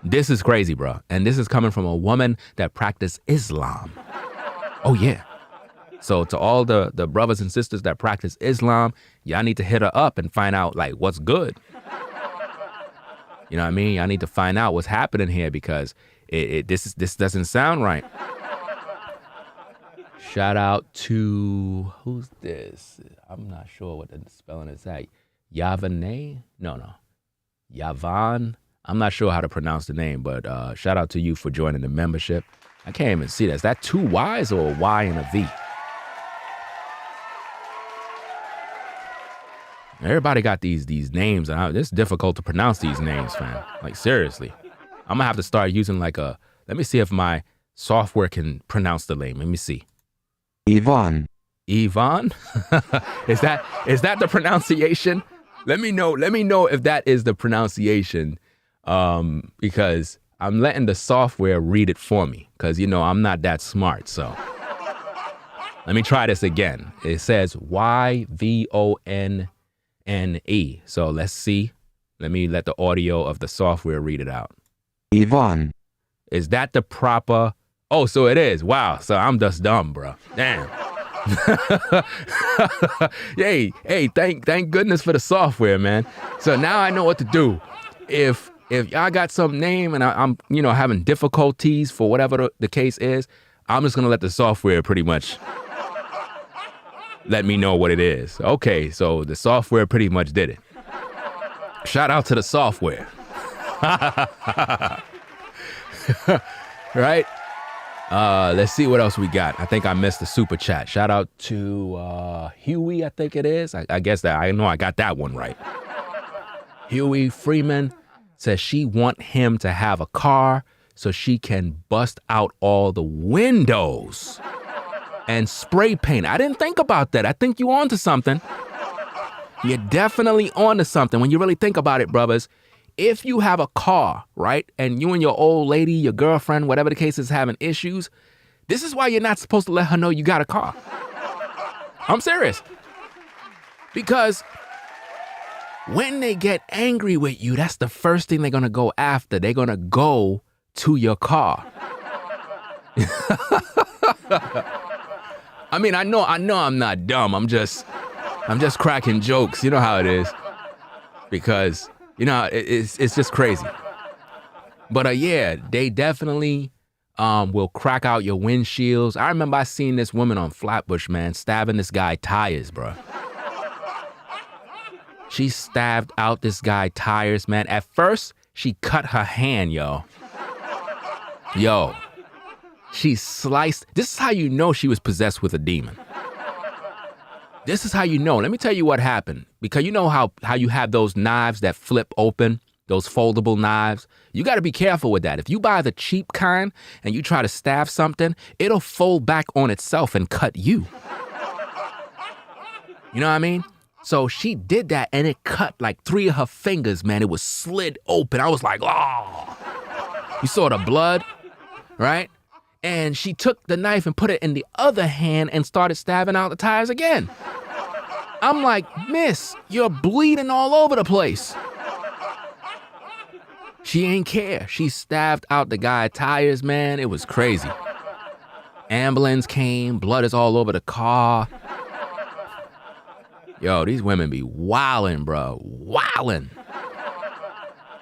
This is crazy, bro. And this is coming from a woman that practices Islam. Oh, yeah. So to all the brothers and sisters that practice Islam, y'all need to hit her up and find out, like, what's good. You know what I mean? Y'all need to find out what's happening here because this doesn't sound right. Shout out to, who's this? I'm not sure what the spelling is that. Yavane? No. Yavan. I'm not sure how to pronounce the name, but shout out to you for joining the membership. I can't even see that. Is that 2 Y's or a Y and a V? Everybody got these names, and it's difficult to pronounce these names, fam. Like, seriously. I'm gonna have to start using like let me see if my software can pronounce the name. Let me see. Yvonne. Yvonne? Is that the pronunciation? Let me know if that is the pronunciation. Because I'm letting the software read it for me. Because, I'm not that smart. So let me try this again. It says Yvonne. So let's see. Let me let the audio of the software read it out. Yvonne. Is that the proper? Oh, so it is. Wow. So I'm just dumb, bro. Damn. hey, thank goodness for the software, man. So now I know what to do. If y'all got some name and I'm having difficulties for whatever the case is, I'm just gonna let the software pretty much let me know what it is. Okay, so the software pretty much did it. Shout out to the software. Right? Let's see what else we got. I think I missed the super chat. Shout out to Huey, I think it is. I guess that I know I got that one right. Huey Freeman says she want him to have a car so she can bust out all the windows and spray paint. I didn't think about that. I think you onto something. You're definitely onto something when you really think about it, brothers. If you have a car, right, and you and your old lady, your girlfriend, whatever the case is, having issues, this is why you're not supposed to let her know you got a car. I'm serious. Because when they get angry with you, that's the first thing they're going to go after. They're going to go to your car. I mean, I know I'm not dumb. I'm just cracking jokes. You know how it is. Because, it's just crazy. But yeah, they definitely will crack out your windshields. I remember I seen this woman on Flatbush, man, stabbing this guy tires, bro. She stabbed out this guy tires, man. At first, she cut her hand, yo. She sliced. This is how you know she was possessed with a demon. This is how you know. Let me tell you what happened. Because you know how you have those knives that flip open, those foldable knives? You got to be careful with that. If you buy the cheap kind and you try to stab something, it'll fold back on itself and cut you. You know what I mean? So she did that and it cut like 3 of her fingers, man. It was slid open. I was like, oh. You saw the blood, right? And she took the knife and put it in the other hand and started stabbing out the tires again. I'm like, miss, you're bleeding all over the place. She ain't care. She stabbed out the guy's tires, man. It was crazy. Ambulance came. Blood is all over the car. Yo, these women be wildin', bro. Wildin'.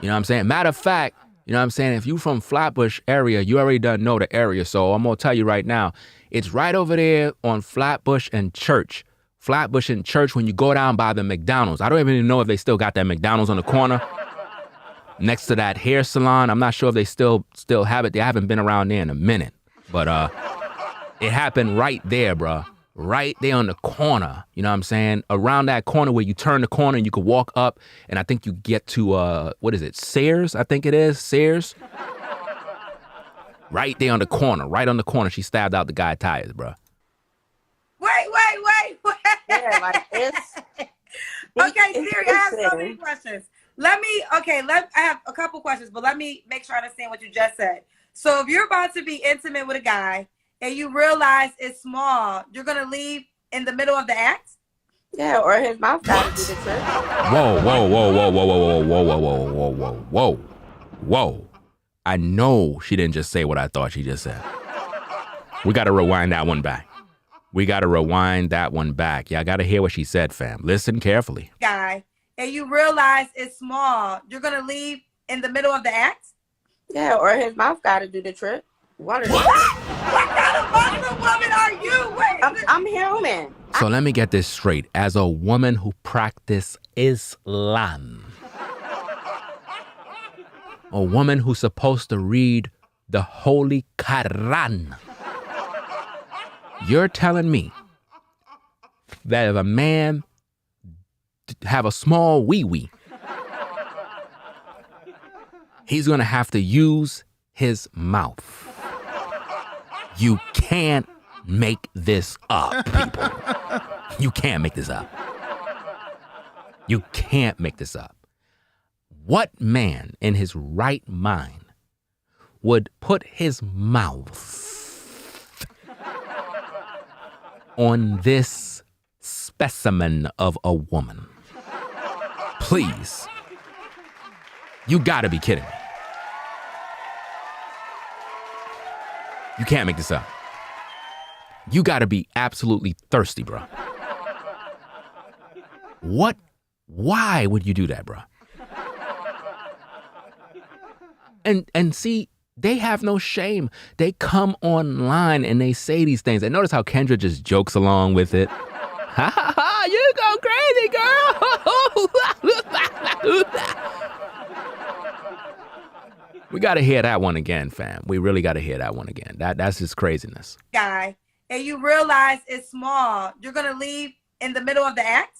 You know what I'm saying? Matter of fact, you know what I'm saying? If you from Flatbush area, you already done know the area. So I'm going to tell you right now, it's right over there on Flatbush and Church. Flatbush and Church when you go down by the McDonald's. I don't even know if they still got that McDonald's on the corner. Next to that hair salon. I'm not sure if they still have it. They haven't been around there in a minute. But it happened right there, bro. Right there on the corner. You know what I'm saying? Around that corner where you turn the corner and you could walk up. And I think you get to, what is it? Sears, I think it is. Sears. Right there on the corner. Right on the corner. She stabbed out the guy's tires, bro. Wait. Yeah, like it's. Okay, Siri, I have so many questions. I have a couple questions, but let me make sure I understand what you just said. So if you're about to be intimate with a guy and you realize it's small, you're going to leave in the middle of the act? Yeah, or his mouth got to do the trick. Whoa. I know she didn't just say what I thought she just said. We got to rewind that one back. Y'all got to hear what she said, fam. Listen carefully. Guy, and you realize it's small, you're going to leave in the middle of the act? Yeah, or his mouth got to do the trick. What kind of Muslim woman are you? Wait. I'm human. So let me get this straight. As a woman who practices Islam, a woman who's supposed to read the Holy Quran, you're telling me that if a man have a small wee-wee, he's going to have to use his mouth. You can't make this up, people. You can't make this up. You can't make this up. What man in his right mind would put his mouth on this specimen of a woman? Please. You gotta be kidding me. You can't make this up. You gotta be absolutely thirsty, bro. What? Why would you do that, bro? And see, they have no shame. They come online and they say these things. And notice how Kendra just jokes along with it. Ha ha ha, you go crazy, girl. We gotta hear that one again, fam. We really gotta hear that one again. That's just craziness. Guy, and you realize it's small, you're gonna leave in the middle of the act?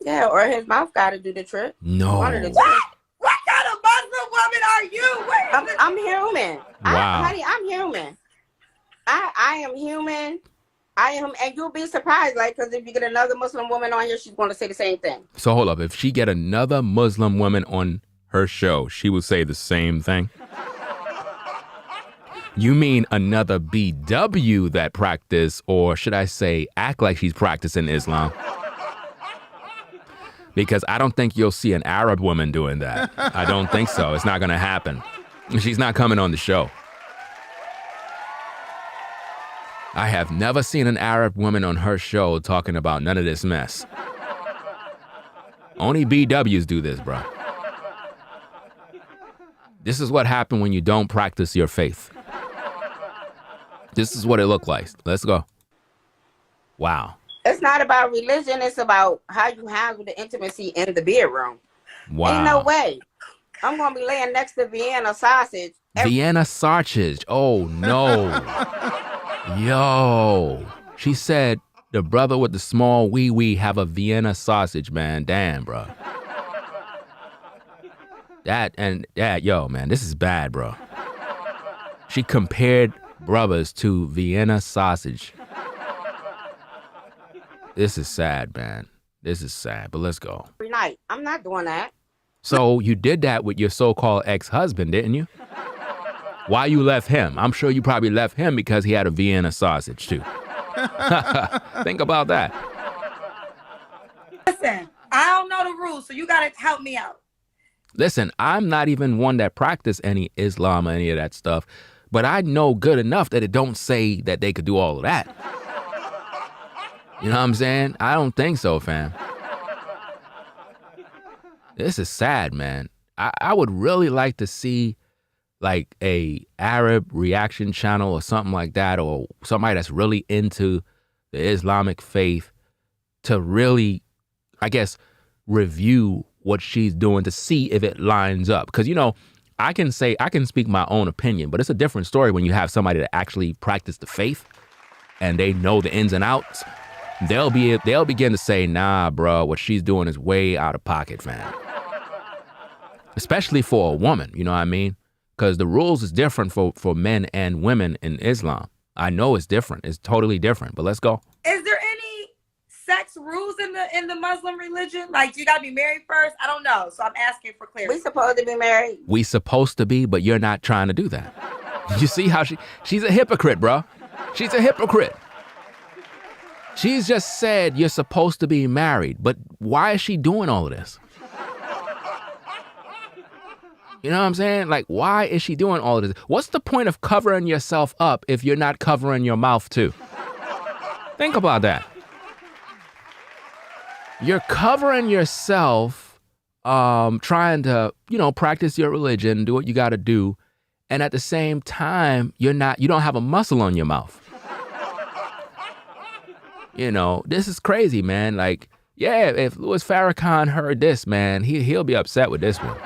Yeah, or his mouth got to do the trick. No. What kind of Muslim woman are you? I'm human. Wow. Honey, I'm human. I am human. I am, and you'll be surprised, like, because if you get another Muslim woman on here, she's going to say the same thing. So hold up. If she get another Muslim woman on her show, she would say the same thing? You mean another BW that practice, or should I say act like she's practicing Islam? Because I don't think you'll see an Arab woman doing that. I don't think so. It's not going to happen. She's not coming on the show. I have never seen an Arab woman on her show talking about none of this mess. Only BWs do this, bro. This is what happened when you don't practice your faith. This is what it looked like. Let's go. Wow. It's not about religion. It's about how you handle the intimacy in the bedroom. Wow. Ain't no way. I'm going to be laying next to Vienna sausage. Vienna sausage. Oh, no. Yo. She said the brother with the small wee-wee have a Vienna sausage, man. Damn, bro. Yo, man, this is bad, bro. She compared brothers to Vienna sausage. This is sad, man. This is sad, but let's go. Every night. I'm not doing that. So you did that with your so-called ex-husband, didn't you? Why you left him? I'm sure you probably left him because he had a Vienna sausage too. Think about that. Listen, I don't know the rules, so you gotta help me out. Listen, I'm not even one that practice any Islam or any of that stuff, but I know good enough that it don't say that they could do all of that. You know what I'm saying? I don't think so, fam. This is sad, man. I would really like to see like a Arab reaction channel or something like that, or somebody that's really into the Islamic faith to really, I guess, review what she's doing to see if it lines up. Because, you know, I can speak my own opinion, but it's a different story when you have somebody that actually practice the faith and they know the ins and outs. They'll begin to say, nah, bro, what she's doing is way out of pocket, fam. Especially for a woman, you know what I mean? Because the rules is different for men and women in Islam. I know it's different. It's totally different, but let's go. Is there any sex rules in the Muslim religion? Like, you gotta be married first? I don't know, so I'm asking for clarity. We supposed to be married. We supposed to be, but you're not trying to do that. You see how she's a hypocrite, bro. She's a hypocrite. She's just said you're supposed to be married, but why is she doing all of this? You know what I'm saying? Like, why is she doing all of this? What's the point of covering yourself up if you're not covering your mouth too? Think about that. You're covering yourself, trying to, you know, practice your religion, do what you got to do. And at the same time, you don't have a muscle on your mouth. You know, this is crazy, man. Like, yeah, if Louis Farrakhan heard this, man, he'll be upset with this one.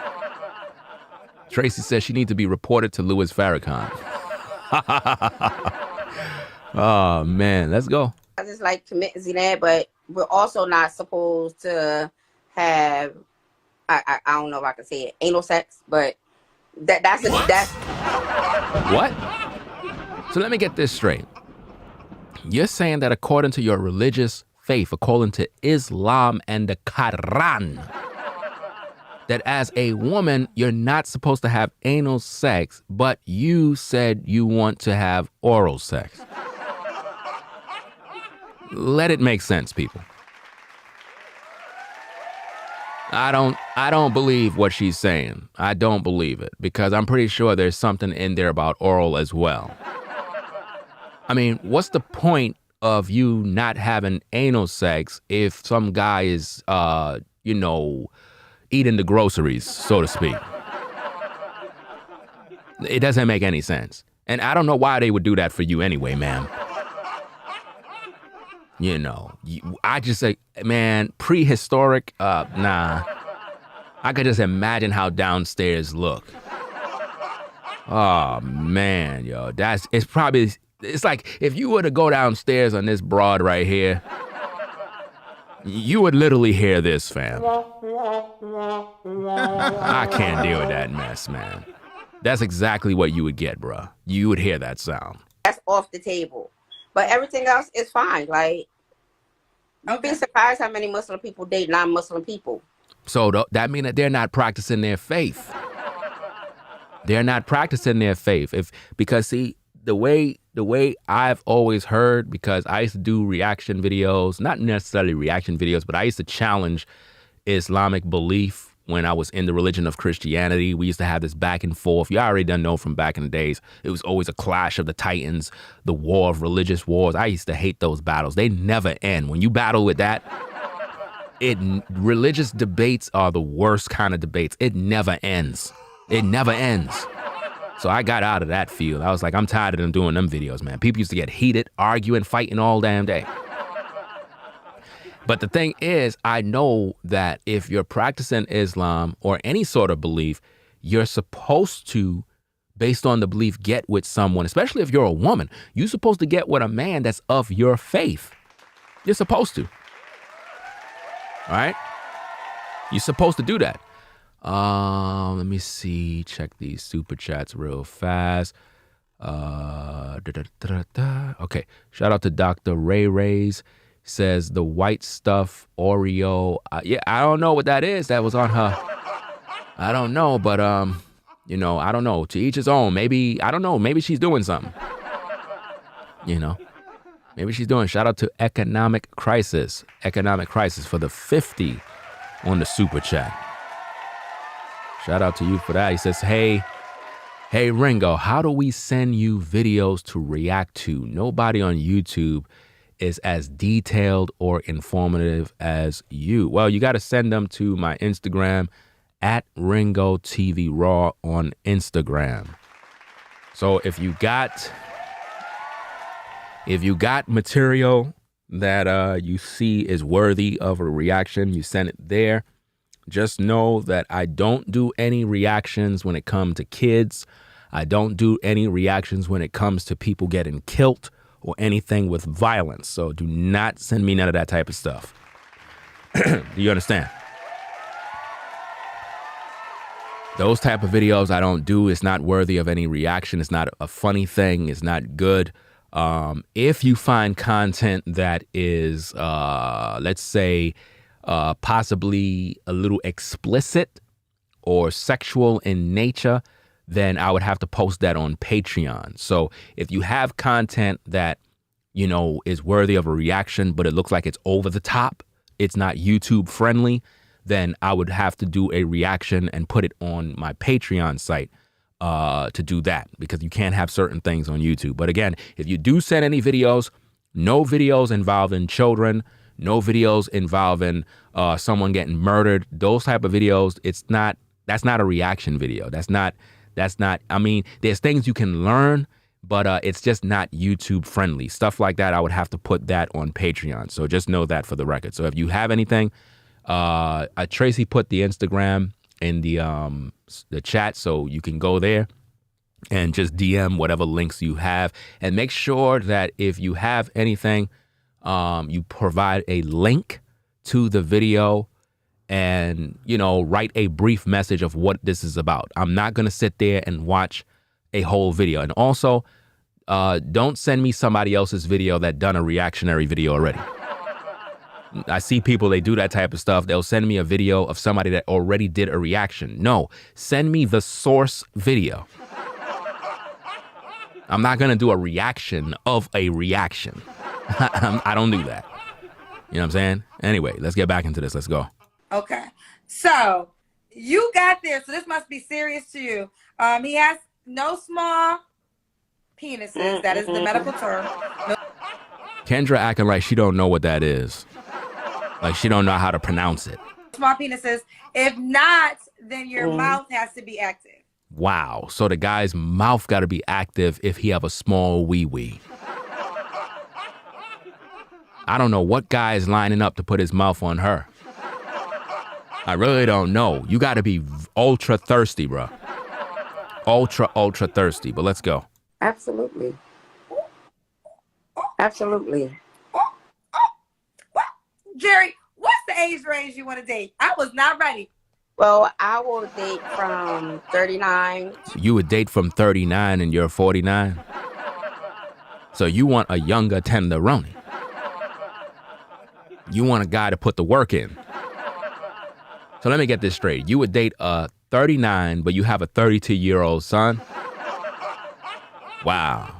Tracy says she needs to be reported to Louis Farrakhan. Oh, man, let's go. I just like committing that, but we're also not supposed to have, I don't know if I can say it, anal sex, but that's What? So let me get this straight. You're saying that according to your religious faith, according to Islam and the Quran, that as a woman, you're not supposed to have anal sex, but you said you want to have oral sex. Let it make sense, people. I don't believe what she's saying. I don't believe it, because I'm pretty sure there's something in there about oral as well. I mean, what's the point of you not having anal sex if some guy is, eating the groceries, so to speak? It doesn't make any sense. And I don't know why they would do that for you anyway, ma'am. You know, I just say, man, prehistoric, nah. I could just imagine how downstairs look. Oh, man, yo, it's like if you were to go downstairs on this broad right here, you would literally hear this, fam. I can't deal with that mess, man. That's exactly what you would get, bruh. You would hear that sound. That's off the table. But everything else is fine. Like, you'd be surprised how many Muslim people date non-Muslim people. So that means that they're not practicing their faith. They're not practicing their faith. Because see, the way I've always heard, because I used to do reaction videos, not necessarily reaction videos, but I used to challenge Islamic belief when I was in the religion of Christianity. We used to have this back and forth. You already done know from back in the days. It was always a clash of the titans, the war of religious wars. I used to hate those battles. They never end. When you battle with that, religious debates are the worst kind of debates. It never ends. It never ends. So I got out of that field. I was like, I'm tired of them doing them videos, man. People used to get heated, arguing, fighting all damn day. But the thing is, I know that if you're practicing Islam or any sort of belief, you're supposed to, based on the belief, get with someone, especially if you're a woman. You're supposed to get with a man that's of your faith. You're supposed to. All right? You're supposed to do that. Let me see. Check these super chats real fast. Okay. Shout out to Dr. Ray Rays. Says the white stuff Oreo. Yeah, I don't know what that is. That was on her. I don't know, but I don't know. To each his own. Maybe, I don't know. Maybe she's doing something. Maybe she's doing. Shout out to Economic Crisis for the 50 on the super chat. Shout out to you for that. He says, hey Ringo, how do we send you videos to react to? Nobody on YouTube is as detailed or informative as you. Well, you got to send them to my Instagram at Ringo TV Raw on Instagram. So if you got material that you see is worthy of a reaction, you send it there. Just know that I don't do any reactions when it comes to kids. I don't do any reactions when it comes to people getting killed or anything with violence. So do not send me none of that type of stuff. Do you understand? Those type of videos I don't do. It's not worthy of any reaction. It's not a funny thing. It's not good. If you find content that is, let's say, possibly a little explicit or sexual in nature, then I would have to post that on Patreon. So if you have content that, is worthy of a reaction, but it looks like it's over the top, it's not YouTube friendly, then I would have to do a reaction and put it on my Patreon site to do that, because you can't have certain things on YouTube. But again, if you do send any videos, no videos involving children, no videos involving someone getting murdered, those type of videos, that's not a reaction video. That's not, I mean, there's things you can learn, but it's just not YouTube friendly. Stuff like that, I would have to put that on Patreon. So just know that for the record. So if you have anything, Tracy put the Instagram in the chat, so you can go there and just DM whatever links you have. And make sure that if you have anything, you provide a link to the video and, you know, write a brief message of what this is about. I'm not going to sit there and watch a whole video. And also, don't send me somebody else's video that done a reactionary video already. I see people, they do that type of stuff. They'll send me a video of somebody that already did a reaction. No, send me the source video. I'm not going to do a reaction of a reaction. I don't do that. You know what I'm saying? Anyway, let's get back into this. Let's go. Okay. So you got this. So this must be serious to you. He has no small penises. That is the medical term. No. Kendra acting like she don't know what that is. Like she don't know how to pronounce it. Small penises. If not, then your mouth has to be active. Wow. So the guy's mouth got to be active if he have a small wee-wee. I don't know what guy is lining up to put his mouth on her. I really don't know. You got to be ultra thirsty, bro. Ultra thirsty. But let's go. Absolutely. Absolutely. Jerry, what's the age range you want to date? I was not ready. Well, I will date from 39. You would date from 39 and you're 49? So you want a younger tenderoni. You want a guy to put the work in. So let me get this straight. You would date a 39, but you have a 32-year-old son? Wow.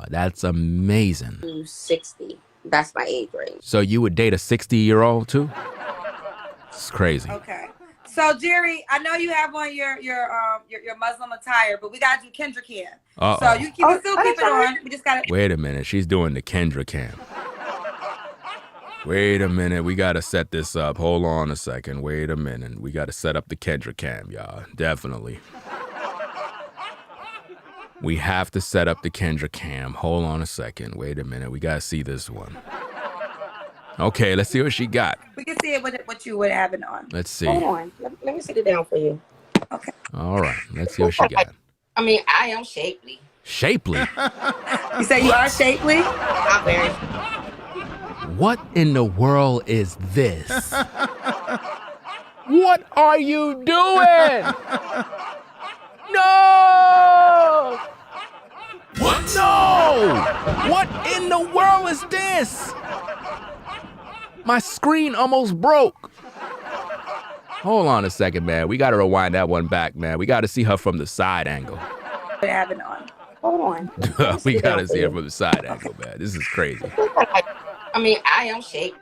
That's amazing. 60. That's my age range. So you would date a 60-year-old too? It's crazy. Okay. So Jerry, I know you have on your Muslim attire, but we gotta do Kendra cam. Uh-oh. So you can still keep it on. We just gotta. Wait a minute. She's doing the Kendra cam. Wait a minute. We gotta set this up. Hold on a second. Wait a minute. We gotta set up the Kendra cam, y'all. Definitely. We have to set up the Kendra cam. Hold on a second. Wait a minute. We gotta see this one. Okay, let's see what she got. We can see it what you would have it on. Let's see. Hold on. Let me sit it down for you. Okay. All right. Let's see what she got. I mean, I am shapely. Shapely? You say you are shapely? I'm very. What in the world is this? What are you doing? No! What? No! What in the world is this? My screen almost broke. Hold on a second, man. We got to rewind that one back, man. We got to see her from the side angle. What have it on? Hold on. We got to see her from the side angle, man. This is crazy. I mean, I am shapely.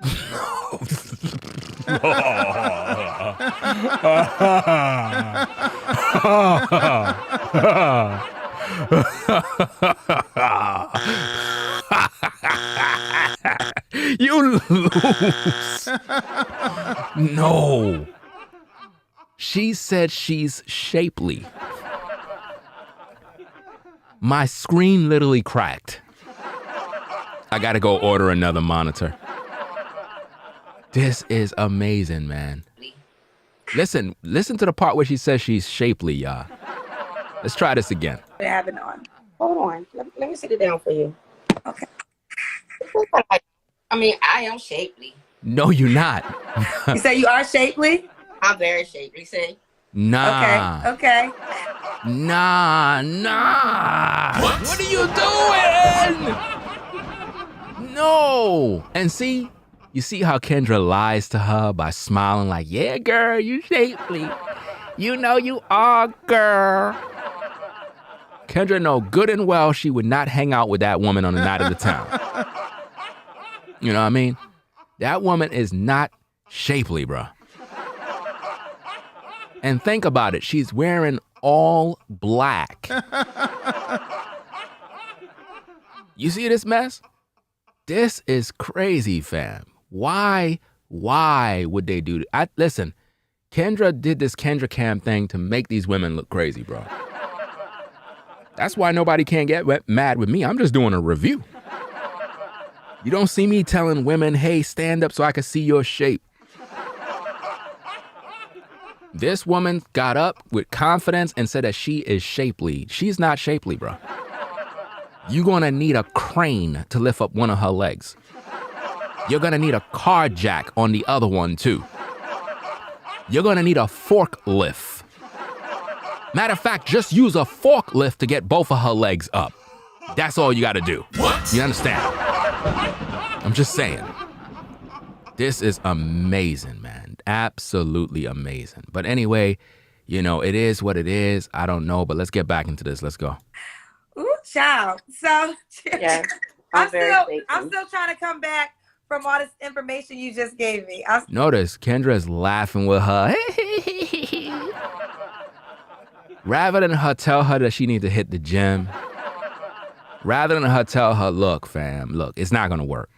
You lose. No. She said she's shapely. My screen literally cracked. I gotta go order another monitor. This is amazing, man. Listen to the part where she says she's shapely, y'all. Let's try this again. What have it on? Hold on. Let me sit it down for you. Okay. I mean, I am shapely. No, you're not. You say you are shapely? I'm very shapely. See? Nah. Okay. Nah. What are you doing? No. And see, you see how Kendra lies to her by smiling like, yeah, girl, you shapely. You know you are, girl. Kendra know good and well she would not hang out with that woman on the night of the town. You know what I mean? That woman is not shapely, bro. And think about it. She's wearing all black. You see this mess? This is crazy, fam. Why would they do that? Listen, Kendra did this Kendra cam thing to make these women look crazy, bro. That's why nobody can get mad with me. I'm just doing a review. You don't see me telling women, hey, stand up so I can see your shape. This woman got up with confidence and said that she is shapely. She's not shapely, bro. You're going to need a crane to lift up one of her legs. You're going to need a car jack on the other one, too. You're going to need a forklift. Matter of fact, just use a forklift to get both of her legs up. That's all you got to do. What? You understand? I'm just saying. This is amazing, man. Absolutely amazing. But anyway, you know, it is what it is. I don't know, but let's get back into this. Let's go. Ooh, child. So Yeah, I'm still trying to come back from all this information you just gave me. Notice Kendra is laughing with her. Rather than her tell her that she needs to hit the gym, rather than her tell her, look, fam, look, it's not gonna work.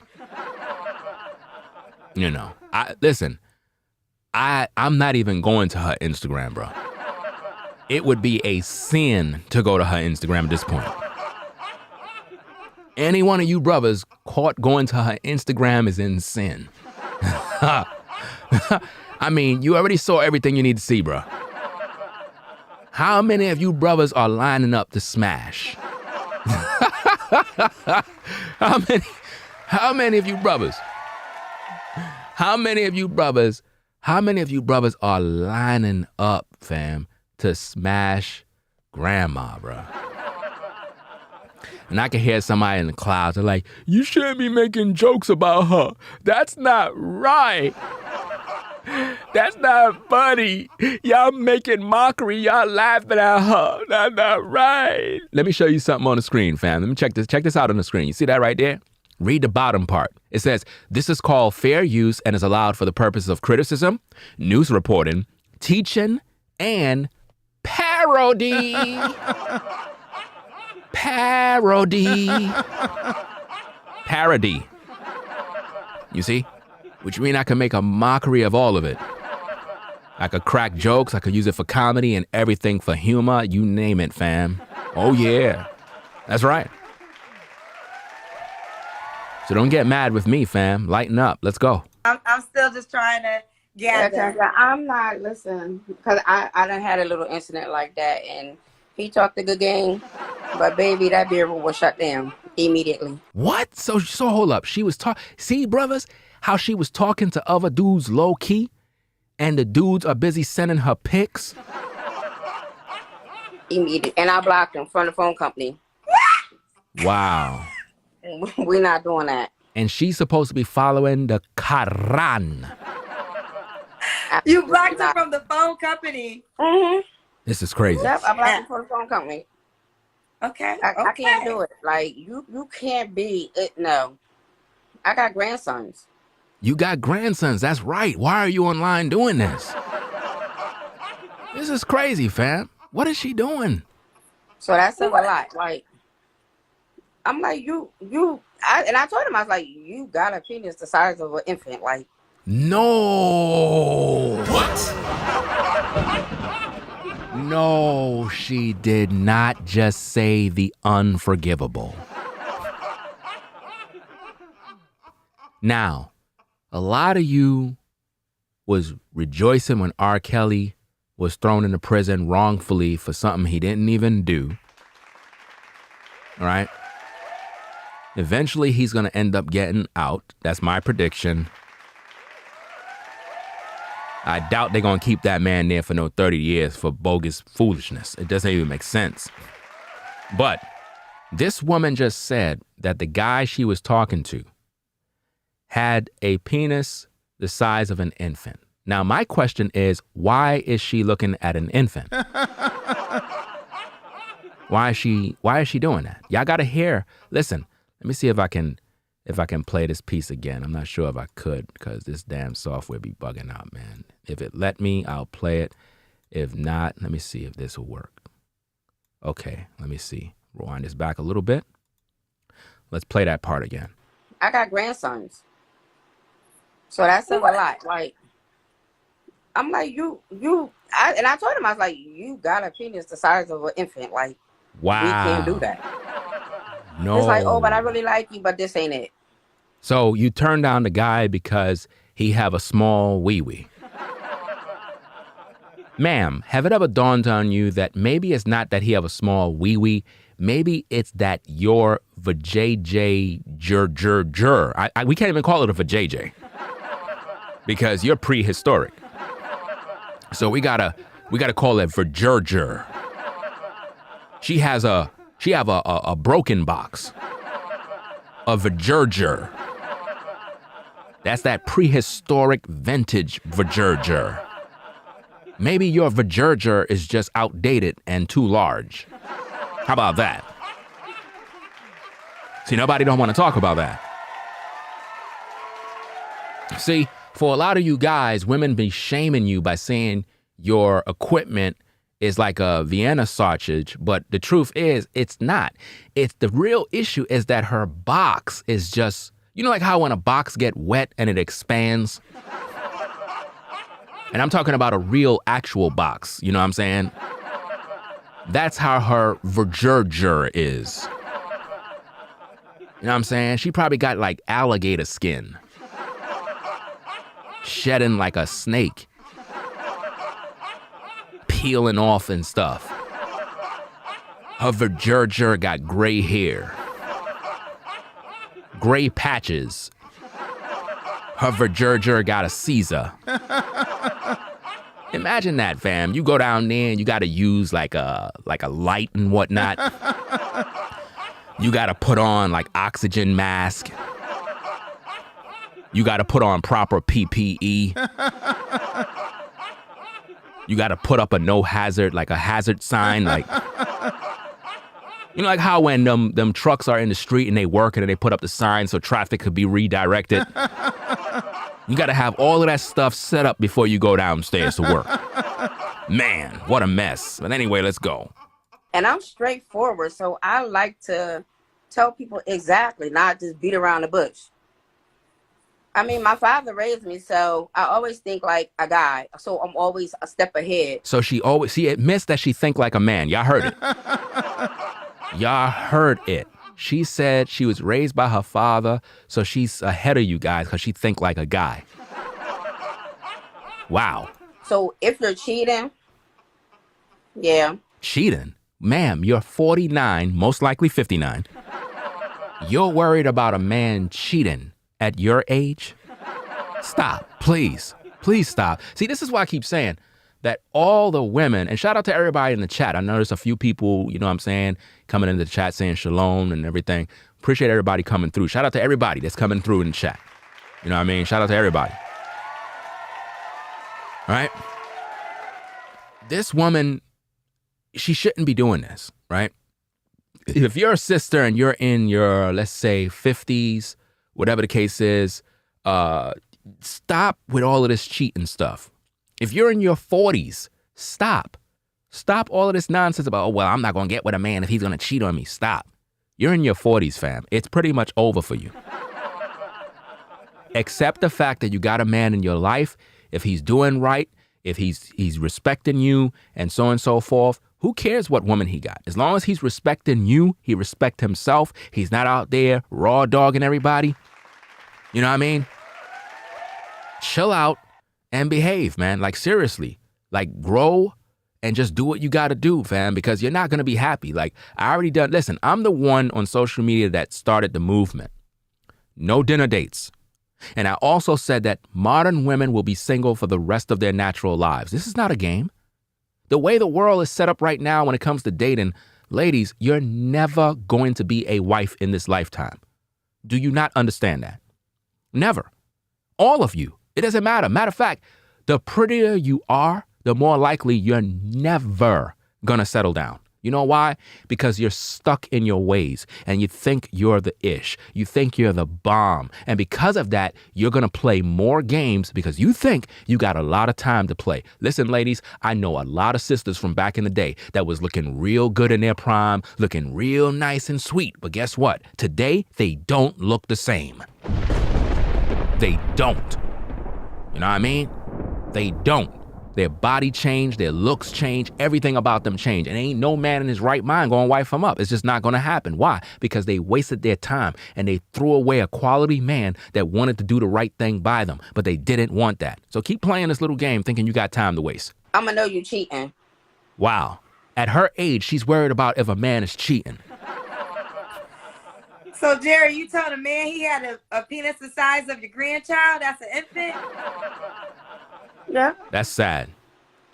You know, I'm not even going to her Instagram, bro. It would be a sin to go to her Instagram at this point. Any one of you brothers caught going to her Instagram is in sin. I mean, you already saw everything you need to see, bro. How many of you brothers are lining up to smash? How many of you brothers? How many of you brothers are lining up, fam, to smash grandma, bro? And I can hear somebody in the clouds. They're like, you shouldn't be making jokes about her. That's not right. That's not funny. Y'all making mockery. Y'all laughing at her. That's not right. Let me show you something on the screen, fam. Let me check this out on the screen. You see that right there? Read the bottom part. It says, this is called fair use and is allowed for the purposes of criticism, news reporting, teaching, and parody. Parody. You see? Which means I can make a mockery of all of it. I could crack jokes, I could use it for comedy and everything for humor, you name it, fam. Oh yeah, that's right. So don't get mad with me, fam. Lighten up, let's go. I'm still just trying to gather. I'm not, listen, because I done had a little incident like that, and he talked a good game, but baby, that beer was shut down immediately. What? So hold up. She was see, brothers, how she was talking to other dudes low key, and the dudes are busy sending her pics? Immediately. And I blocked him from the phone company. Wow. We're not doing that. And she's supposed to be following the Quran. You blocked him from the phone company. Mm-hmm. This is crazy. Yep, I blocked him from the phone company. Okay. I can't do it. Like, you can't be it. No. I got grandsons. You got grandsons. That's right. Why are you online doing this? This is crazy, fam. What is she doing? So that's a lot. Like, I'm like, I told him, I was like, you got a penis the size of an infant. Like, no. What? No, she did not just say the unforgivable. Now, a lot of you was rejoicing when R. Kelly was thrown into prison wrongfully for something he didn't even do. All right? Eventually, he's going to end up getting out. That's my prediction. I doubt they're going to keep that man there for no 30 years for bogus foolishness. It doesn't even make sense. But this woman just said that the guy she was talking to had a penis the size of an infant. Now, my question is, why is she looking at an infant? Why is she doing that? Y'all got to hear. Listen, let me see if I can play this piece again. I'm not sure if I could because this damn software be bugging out, man. If it let me, I'll play it. If not, let me see if this will work. Okay, let me see. Rewind this back a little bit. Let's play that part again. I got grandsons. So that's a lot. Like, I'm like, I told him, I was like, you got a penis the size of an infant. Like, Wow. We can't do that. No. It's like, oh, but I really like you, but this ain't it. So you turn down the guy because he have a small wee-wee. Ma'am, have it ever dawned on you that maybe it's not that he have a small wee-wee, maybe it's that your vajayjay we can't even call it a vajayjay because you're prehistoric. So we gotta call it vajurjur. She have a broken box, a vajurjur. That's that prehistoric vintage vajurjur. Maybe your vajurjur is just outdated and too large. How about that? See, nobody don't want to talk about that. See, for a lot of you guys, women be shaming you by saying your equipment is like a Vienna sausage, but the truth is it's not. It's the real issue is that her box is just, you know, like how when a box get wet and it expands? And I'm talking about a real actual box, you know what I'm saying? That's how her vajurjur is. You know what I'm saying? She probably got like alligator skin. Shedding like a snake. Peeling off and stuff. Her vajurjur got gray hair. Gray patches. Her vajurjur got a Caesar. Imagine that, fam. You go down there and you gotta use like a light and whatnot. You gotta put on like oxygen mask. You gotta put on proper PPE. You gotta put up a no hazard, like a hazard sign, like, you know, like how when them trucks are in the street and they work and they put up the sign so traffic could be redirected. You gotta have all of that stuff set up before you go downstairs to work. Man, what a mess. But anyway, let's go. And I'm straightforward, so I like to tell people exactly, not just beat around the bush. I mean, my father raised me, so I always think like a guy. So I'm always a step ahead. So she admits that she think like a man. Y'all heard it. Y'all heard it. She said she was raised by her father, so she's ahead of you guys because she think like a guy. Wow. So if you're cheating, yeah. Cheating? Ma'am, you're 49, most likely 59. You're worried about a man cheating at your age? Stop, please. Please stop. See, this is why I keep saying that all the women, and shout out to everybody in the chat. I noticed a few people, you know what I'm saying, coming into the chat saying shalom and everything. Appreciate everybody coming through. Shout out to everybody that's coming through in the chat. You know what I mean? Shout out to everybody. All right? This woman, she shouldn't be doing this, right? If you're a sister and you're in your, let's say, 50s, whatever the case is, stop with all of this cheating stuff. If you're in your 40s, stop. Stop all of this nonsense about, oh, well, I'm not going to get with a man if he's going to cheat on me. Stop. You're in your 40s, fam. It's pretty much over for you. Accept the fact that you got a man in your life. If he's doing right, if he's respecting you and so forth, who cares what woman he got? As long as he's respecting you, he respect himself. He's not out there raw dogging everybody. You know what I mean? Chill out and behave, man. Like, seriously. Like, grow and just do what you got to do, fam, because you're not going to be happy. Like, listen, I'm the one on social media that started the movement. No dinner dates. And I also said that modern women will be single for the rest of their natural lives. This is not a game. The way the world is set up right now when it comes to dating, ladies, you're never going to be a wife in this lifetime. Do you not understand that? Never. All of you. It doesn't matter. Matter of fact, the prettier you are, the more likely you're never going to settle down. You know why? Because you're stuck in your ways and you think you're the ish. You think you're the bomb. And because of that, you're going to play more games because you think you got a lot of time to play. Listen, ladies, I know a lot of sisters from back in the day that was looking real good in their prime, looking real nice and sweet. But guess what? Today, they don't look the same. They don't. You know what I mean? They don't. Their body change, their looks change, everything about them change. And ain't no man in his right mind going to wife them up. It's just not going to happen. Why? Because they wasted their time and they threw away a quality man that wanted to do the right thing by them, but they didn't want that. So keep playing this little game thinking you got time to waste. I'm going to know you cheating. Wow. At her age, she's worried about if a man is cheating. So, Jerry, you told a man he had a penis the size of your grandchild? That's an infant? Yeah. That's sad.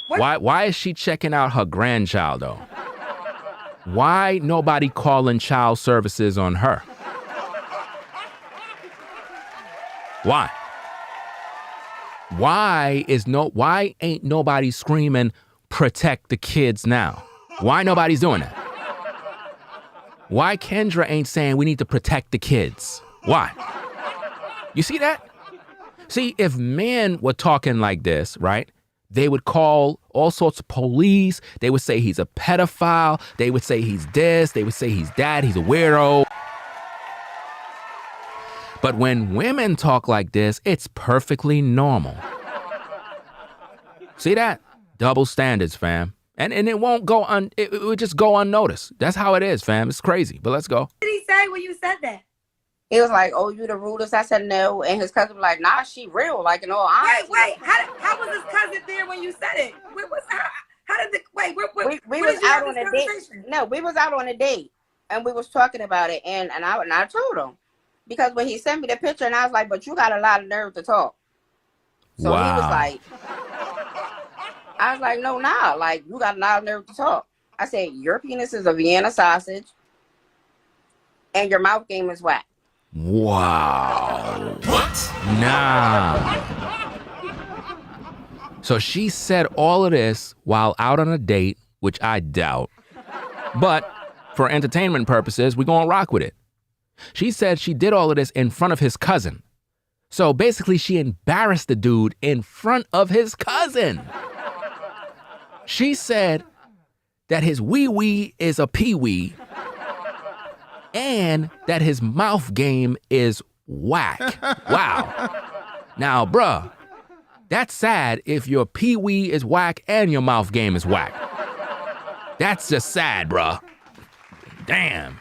What? Why is she checking out her grandchild, though? Why nobody calling child services on her? Why? Why ain't nobody screaming, protect the kids now? Why nobody's doing that? Why Kendra ain't saying we need to protect the kids? Why? You see that? See, if men were talking like this, right, they would call all sorts of police. They would say he's a pedophile. They would say he's this. They would say he's that. He's a weirdo. But when women talk like this, it's perfectly normal. See that? Double standards, fam. And it won't go it would just go unnoticed. That's how it is, fam. It's crazy. But let's go. What did he say when you said that? He was like, oh, you the rudest? I said, no. And his cousin was like, nah, she real. Like, in all honesty. Wait. How was his cousin there when you said it? How did the, wait, we was out on a date. No, we was out on a date. And we was talking about it. And I told him. Because when he sent me the picture, and I was like, but you got a lot of nerve to talk. So wow. He was like, I was like, no, nah. Like, you got a lot of nerve to talk. I said, your penis is a Vienna sausage. And your mouth game is whack. Wow. What? Nah. So she said all of this while out on a date, which I doubt. But for entertainment purposes, we're going to rock with it. She said she did all of this in front of his cousin. So basically, she embarrassed the dude in front of his cousin. She said that his wee-wee is a pee-wee and that his mouth game is whack. Wow. Now, bruh, that's sad if your pee-wee is whack and your mouth game is whack. That's just sad, bruh. Damn.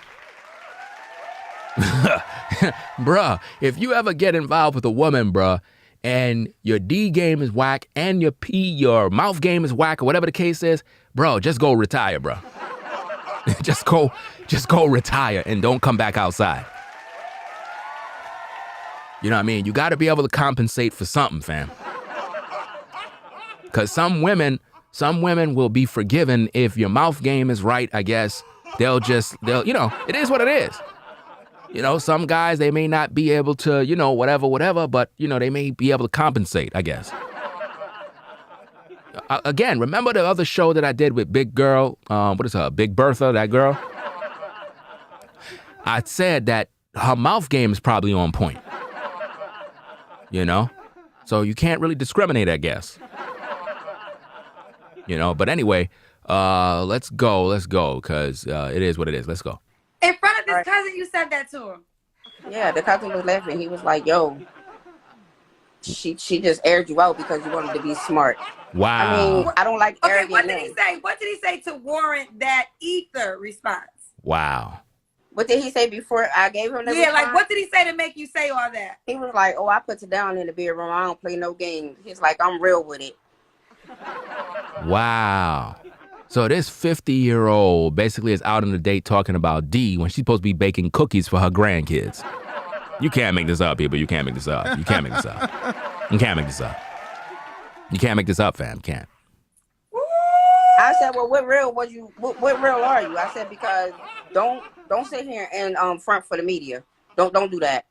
Bruh, if you ever get involved with a woman, bruh, and your D game is whack and your mouth game is whack or whatever the case is, bro, just go retire, bro. just go retire and don't come back outside. You know what I mean? You got to be able to compensate for something, fam. Because some women will be forgiven if your mouth game is right, I guess. They'll, it is what it is. You know, some guys, they may not be able to, whatever, but, they may be able to compensate, I guess. Again, remember the other show that I did with Big Girl? What is her? Big Bertha, that girl? I said that her mouth game is probably on point. So you can't really discriminate, I guess. But anyway, let's go, because it is what it is. Let's go. In front of his cousin, you said that to him? Yeah, the cousin was laughing. He was like, yo, she just aired you out because you wanted to be smart. Wow. I mean, I don't like arrogant what men. did he say? What did he say to warrant that ether response? Wow. What did he say before I gave him the response? Like, what did he say to make you say all that? He was like, oh, I put it down in the bedroom. I don't play no games. He's like, I'm real with it. Wow. So this 50-year-old basically is out on a date talking about D when she's supposed to be baking cookies for her grandkids. You can't make this up, people. You can't make this up. You can't make this up. You can't make this up. You can't make this up, fam. You can't. I said, well, what real are you? I said, because don't sit here and front for the media. Don't do that.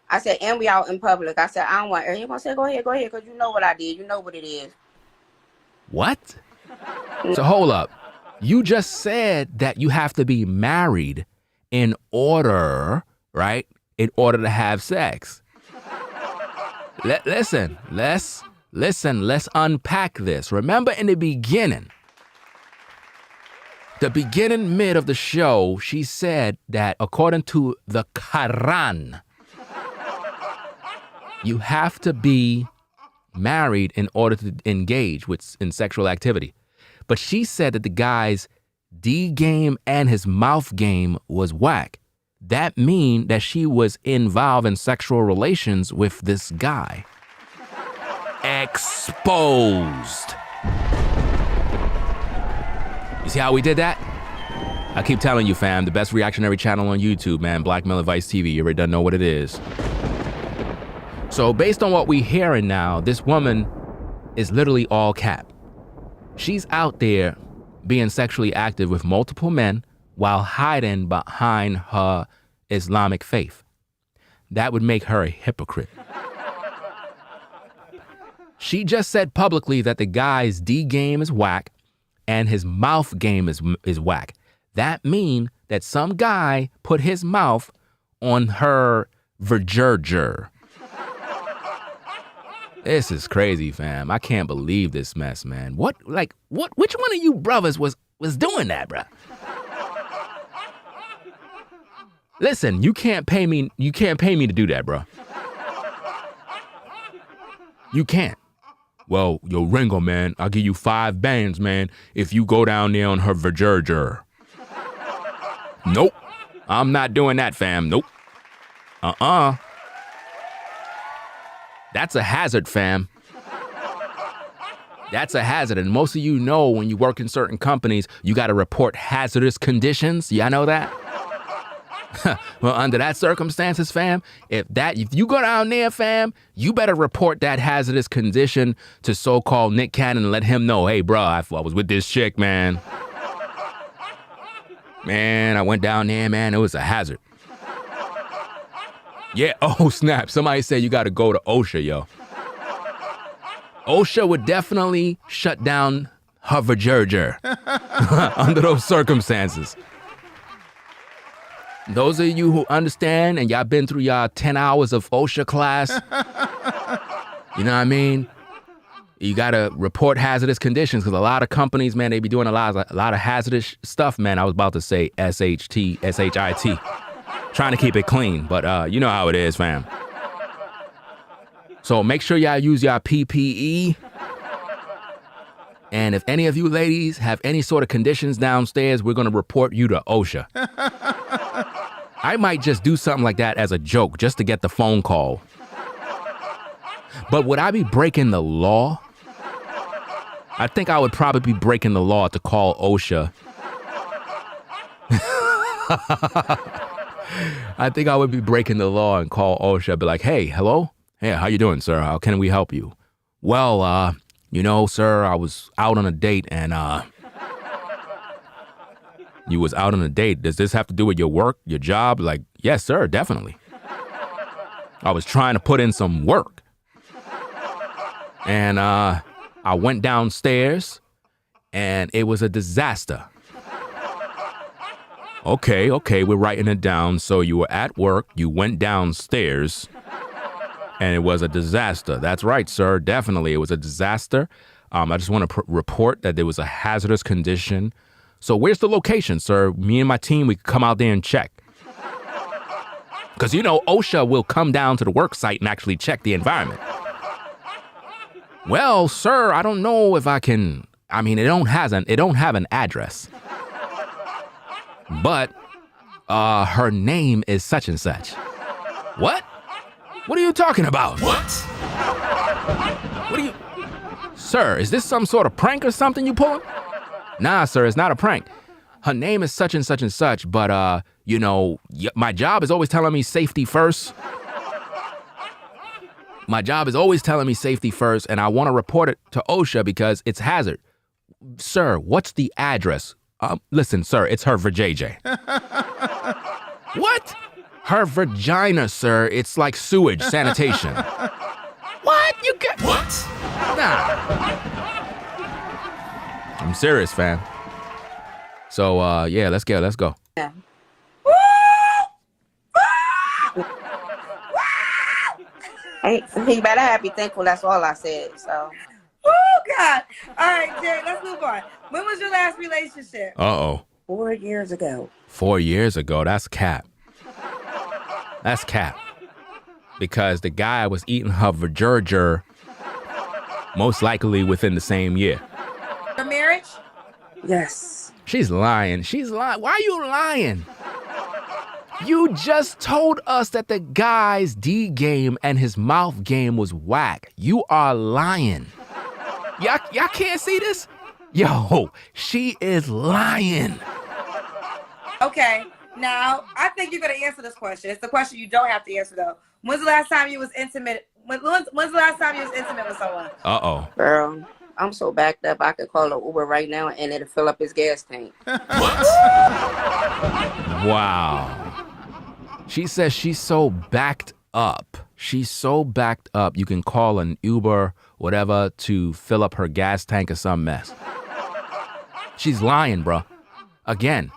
I said, and we out in public. I said, I don't want everyone to say, go ahead, because you know what I did. You know what it is. What? So hold up. You just said that you have to be married in order, right? In order to have sex. Listen, let's unpack this. Remember in the beginning mid of the show, she said that according to the Quran, you have to be married in order to engage in sexual activity. But she said that the guy's D game and his mouth game was whack. That mean that she was involved in sexual relations with this guy. Exposed. You see how we did that? I keep telling you, fam, the best reactionary channel on YouTube, man, Black Male Advice TV. You already done know what it is. So based on what we hearing now, this woman is literally all cap. She's out there being sexually active with multiple men while hiding behind her Islamic faith. That would make her a hypocrite. She just said publicly that the guy's D game is whack and his mouth game is whack. That mean that some guy put his mouth on her vajurger. This is crazy, fam. I can't believe this mess, man. Which one of you brothers was doing that, bruh? Listen, you can't pay me to do that, bruh. You can't. Well, yo, Ringo, man, I'll give you 5 bands, man, if you go down there on her vajurger. Nope. I'm not doing that, fam. Nope. That's a hazard, fam. That's a hazard. And most of you know when you work in certain companies, you got to report hazardous conditions. Y'all know that? Well, under that circumstances, fam, if you go down there, fam, you better report that hazardous condition to so-called Nick Cannon and let him know, hey, bro, I was with this chick, man. Man, I went down there, man. It was a hazard. Yeah, oh, snap. Somebody said you got to go to OSHA, yo. OSHA would definitely shut down her vajurger under those circumstances. Those of you who understand and y'all been through y'all 10 hours of OSHA class, you know what I mean? You got to report hazardous conditions because a lot of companies, man, they be doing a lot of hazardous stuff, man. I was about to say SHIT, trying to keep it clean, but you know how it is, fam. So make sure y'all use y'all PPE. And if any of you ladies have any sort of conditions downstairs, we're going to report you to OSHA. I might just do something like that as a joke just to get the phone call. But would I be breaking the law? I think I would probably be breaking the law to call OSHA. I think I would be breaking the law and call OSHA, be like, hey, hello? Hey, how you doing, sir? How can we help you? Well, you know, sir, I was out on a date and, you was out on a date. Does this have to do with your work, your job? Like, yes, sir, definitely. I was trying to put in some work. And, I went downstairs and it was a disaster. Okay, we're writing it down. So you were at work, you went downstairs, and it was a disaster. That's right, sir. Definitely, it was a disaster. I just want to report that there was a hazardous condition. So where's the location, sir? Me and my team, we could come out there and check. Because, you know, OSHA will come down to the work site and actually check the environment. Well, sir, I don't know if I can. I mean, it don't have an address. But her name is such and such. What? What are you talking about? What are you... Sir, is this some sort of prank or something you pulling? Nah, sir, it's not a prank. Her name is such and such and such, but, you know, my job is always telling me safety first. My job is always telling me safety first, and I want to report it to OSHA because it's hazard. Sir, what's the address? Listen, sir, it's her vajayjay. What? Her vagina, sir. It's like sewage, sanitation. What? You get... What? Nah. I'm serious, fam. So, yeah, let's go. Yeah. He better have be thankful. That's all I said. So. Oh God! All right, Jerry. Let's move on. When was your last relationship? 4 years ago. 4 years ago. That's cap. That's cap. Because the guy was eating her vajurger Most likely within the same year. Your marriage? Yes. She's lying. She's lying. Why are you lying? You just told us that the guy's D game and his mouth game was whack. You are lying. Y'all can't see this? Yo, she is lying. Okay. Now, I think you're going to answer this question. It's the question you don't have to answer, though. When's the last time you was intimate? When's the last time you was intimate with someone? Uh-oh. Girl, I'm so backed up. I could call an Uber right now and it'll fill up his gas tank. Wow. She says she's so backed up. She's so backed up, you can call an Uber, whatever, to fill up her gas tank or some mess. She's lying, bro. Again,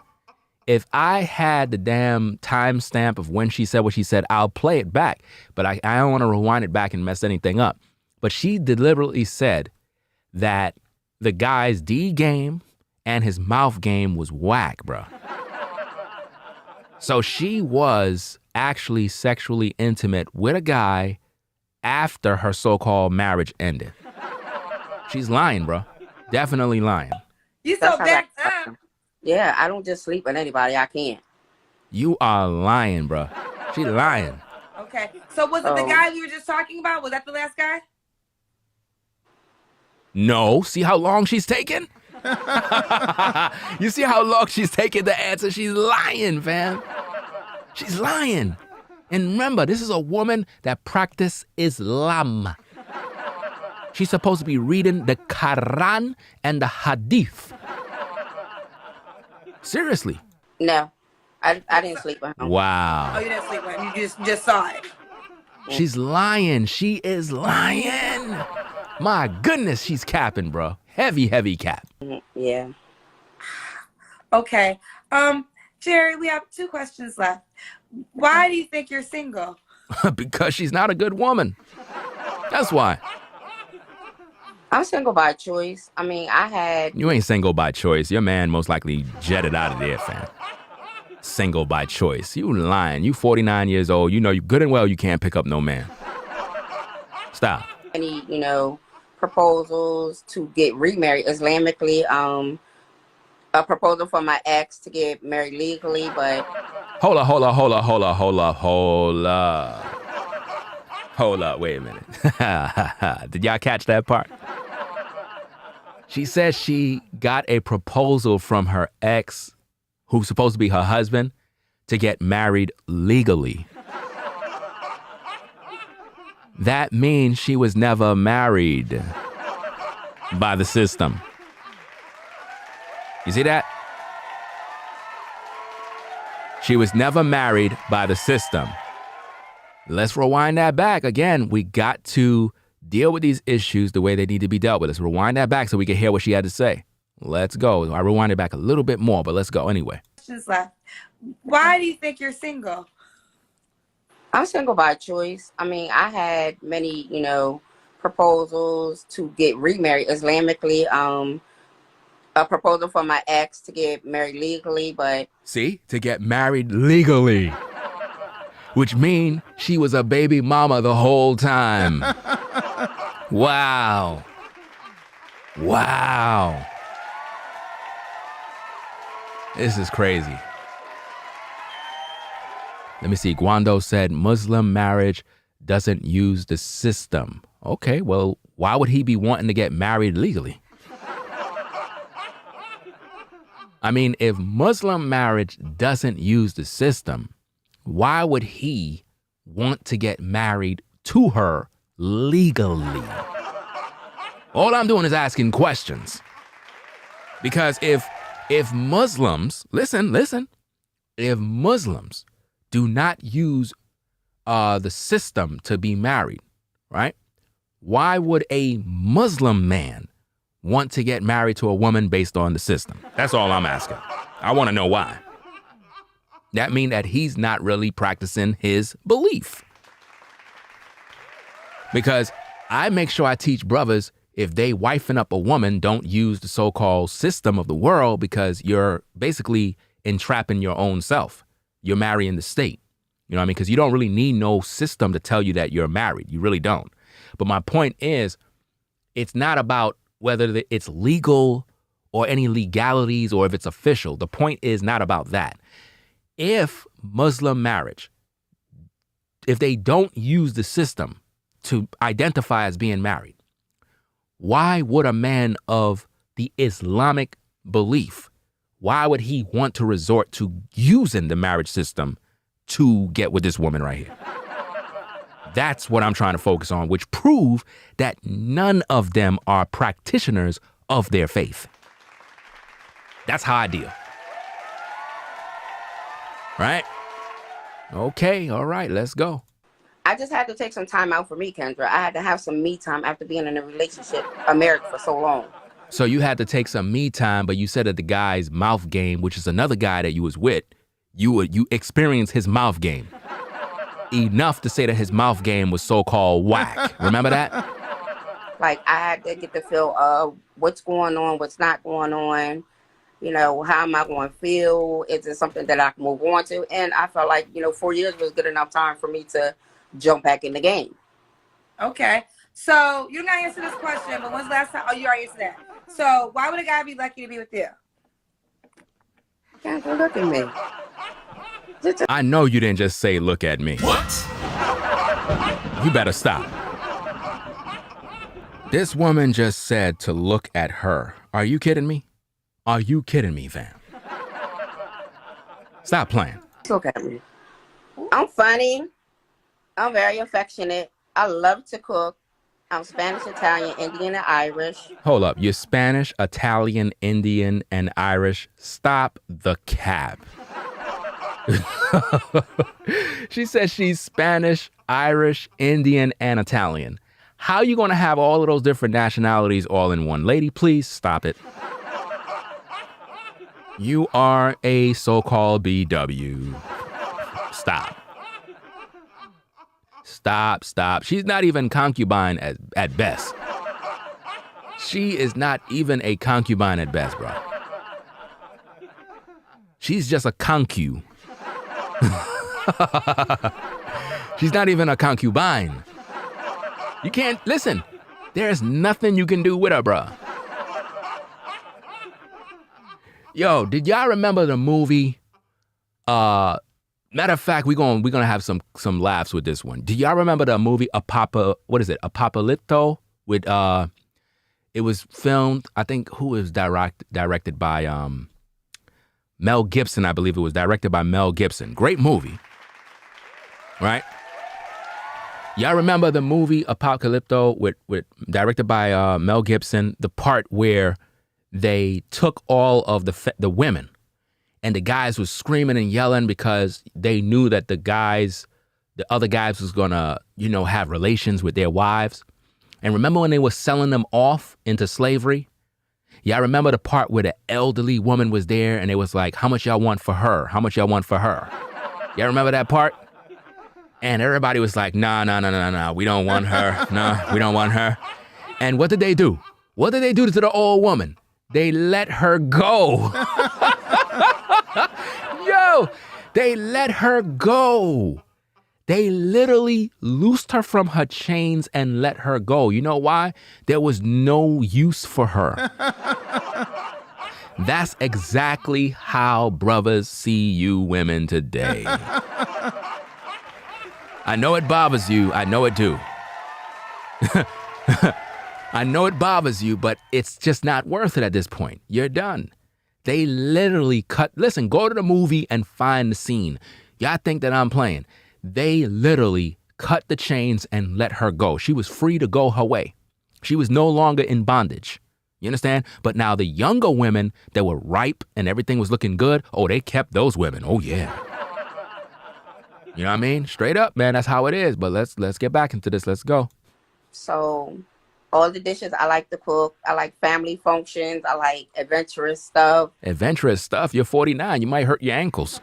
if I had the damn timestamp of when she said what she said, I'll play it back. But I don't want to rewind it back and mess anything up. But she deliberately said that the guy's D game and his mouth game was whack, bro. So she was actually sexually intimate with a guy after her so-called marriage ended. She's lying, bro. Definitely lying. You so backed up. Yeah, I don't just sleep with anybody. I can't. You are lying, bro. She lying. Okay. So was it the guy we were just talking about? Was that the last guy? No. See how long she's taking? You see how long she's taking to answer? She's lying, fam. She's lying. And remember, this is a woman that practices Islam. She's supposed to be reading the Quran and the Hadith. Seriously. No, I didn't sleep with him. Wow. Oh, you didn't sleep with him. You just saw it. She's lying. She is lying. My goodness, she's capping, bro. Heavy, heavy cap. Yeah. Okay. Jerry, we have 2 questions left. Why do you think you're single? Because she's not a good woman. That's why. I'm single by choice. I mean, You ain't single by choice. Your man most likely jetted out of there, fam. Single by choice. You lying. You 49 years old. You know you good and well you can't pick up no man. Stop. any, proposals to get remarried Islamically. A proposal for my ex to get married legally, but Hold up. Wait a minute. Did y'all catch that part? She says she got a proposal from her ex, who's supposed to be her husband, to get married legally. That means she was never married by the system. You see that? She was never married by the system. Let's rewind that back. Again, we got to deal with these issues the way they need to be dealt with. Let's rewind that back so we can hear what she had to say. Let's go. I rewind it back a little bit more, but let's go anyway. Questions left. Why do you think you're single? I'm single by choice. I mean, I had many, proposals to get remarried Islamically. A proposal for my ex to get married legally, but See, to get married legally, which means she was a baby mama the whole time. Wow. This is crazy. Let me see. Guando said Muslim marriage doesn't use the system. Okay, well, why would he be wanting to get married legally? I mean, if Muslim marriage doesn't use the system, why would he want to get married to her legally? All I'm doing is asking questions. Because if Muslims, listen, if Muslims do not use the system to be married, right? Why would a Muslim man want to get married to a woman based on the system? That's all I'm asking. I want to know why. That means that he's not really practicing his belief. Because I make sure I teach brothers, if they wifing up a woman, don't use the so-called system of the world, because you're basically entrapping your own self. You're marrying the state. You know what I mean? Because you don't really need no system to tell you that you're married. You really don't. But my point is, It's not about whether it's legal or any legalities or if it's official. The point is not about that. If Muslim marriage, if they don't use the system to identify as being married, why would a man of the Islamic belief, why would he want to resort to using the marriage system to get with this woman right here? That's what I'm trying to focus on, which prove that none of them are practitioners of their faith. That's how I deal. Right? Okay, all right, let's go. I just had to take some time out for me, Kendra. I had to have some me time after being in a relationship, married for so long. So you had to take some me time, but you said that the guy's mouth game, which is another guy that you was with, you experienced his mouth game. Enough to say that his mouth game was so-called whack. Remember that? Like, I had to get the feel of what's going on, what's not going on. You know, how am I going to feel? Is it something that I can move on to? And I felt like, 4 years was good enough time for me to jump back in the game. Okay. So you're not answering this question, but when's the last time? Oh, you already answered that. So why would a guy be lucky to be with you? Can't look at me. I know you didn't just say, look at me. What? You better stop. This woman just said to look at her. Are you kidding me? Are you kidding me, fam? Stop playing. Look at me. I'm funny. I'm very affectionate. I love to cook. I'm Spanish, Italian, Indian, and Irish. Hold up. You're Spanish, Italian, Indian, and Irish. Stop the cap. She says she's Spanish, Irish, Indian, and Italian. How are you going to have all of those different nationalities all in one? Lady, please stop it. You are a so-called BW. Stop. Stop. She's not even concubine at best. She is not even a concubine at best, bro. She's just a concu. She's not even a concubine. You can't, listen, there's nothing you can do with her, bro. Yo, did y'all remember the movie? Matter of fact, we're gonna have some laughs with this one. Do y'all remember the movie Apocalypto? With it was filmed, I think directed by Mel Gibson, I believe it was directed by Mel Gibson. Great movie. Right? Y'all remember the movie Apocalypto with directed by Mel Gibson, the part where they took all of the women and the guys was screaming and yelling because they knew that the other guys was gonna, have relations with their wives. And remember when they were selling them off into slavery? Yeah, I remember the part where the elderly woman was there and it was like, how much y'all want for her? How much y'all want for her? Y'all remember that part? And everybody was like, nah, we don't want her. Nah, we don't want her. And what did they do? What did they do to the old woman? They let her go. Yo, they let her go. They literally loosed her from her chains and let her go. You know why? There was no use for her. That's exactly how brothers see you women today. I know it bothers you. I know it do. I know it bothers you, but it's just not worth it at this point. You're done. They literally listen, go to the movie and find the scene. Y'all think that I'm playing. They literally cut the chains and let her go. She was free to go her way. She was no longer in bondage. You understand? But now the younger women that were ripe and everything was looking good, they kept those women. Oh, yeah. You know what I mean? Straight up, man. That's how it is. But let's get back into this. Let's go. So all the dishes I like to cook. I like family functions. I like adventurous stuff. Adventurous stuff? You're 49. You might hurt your ankles.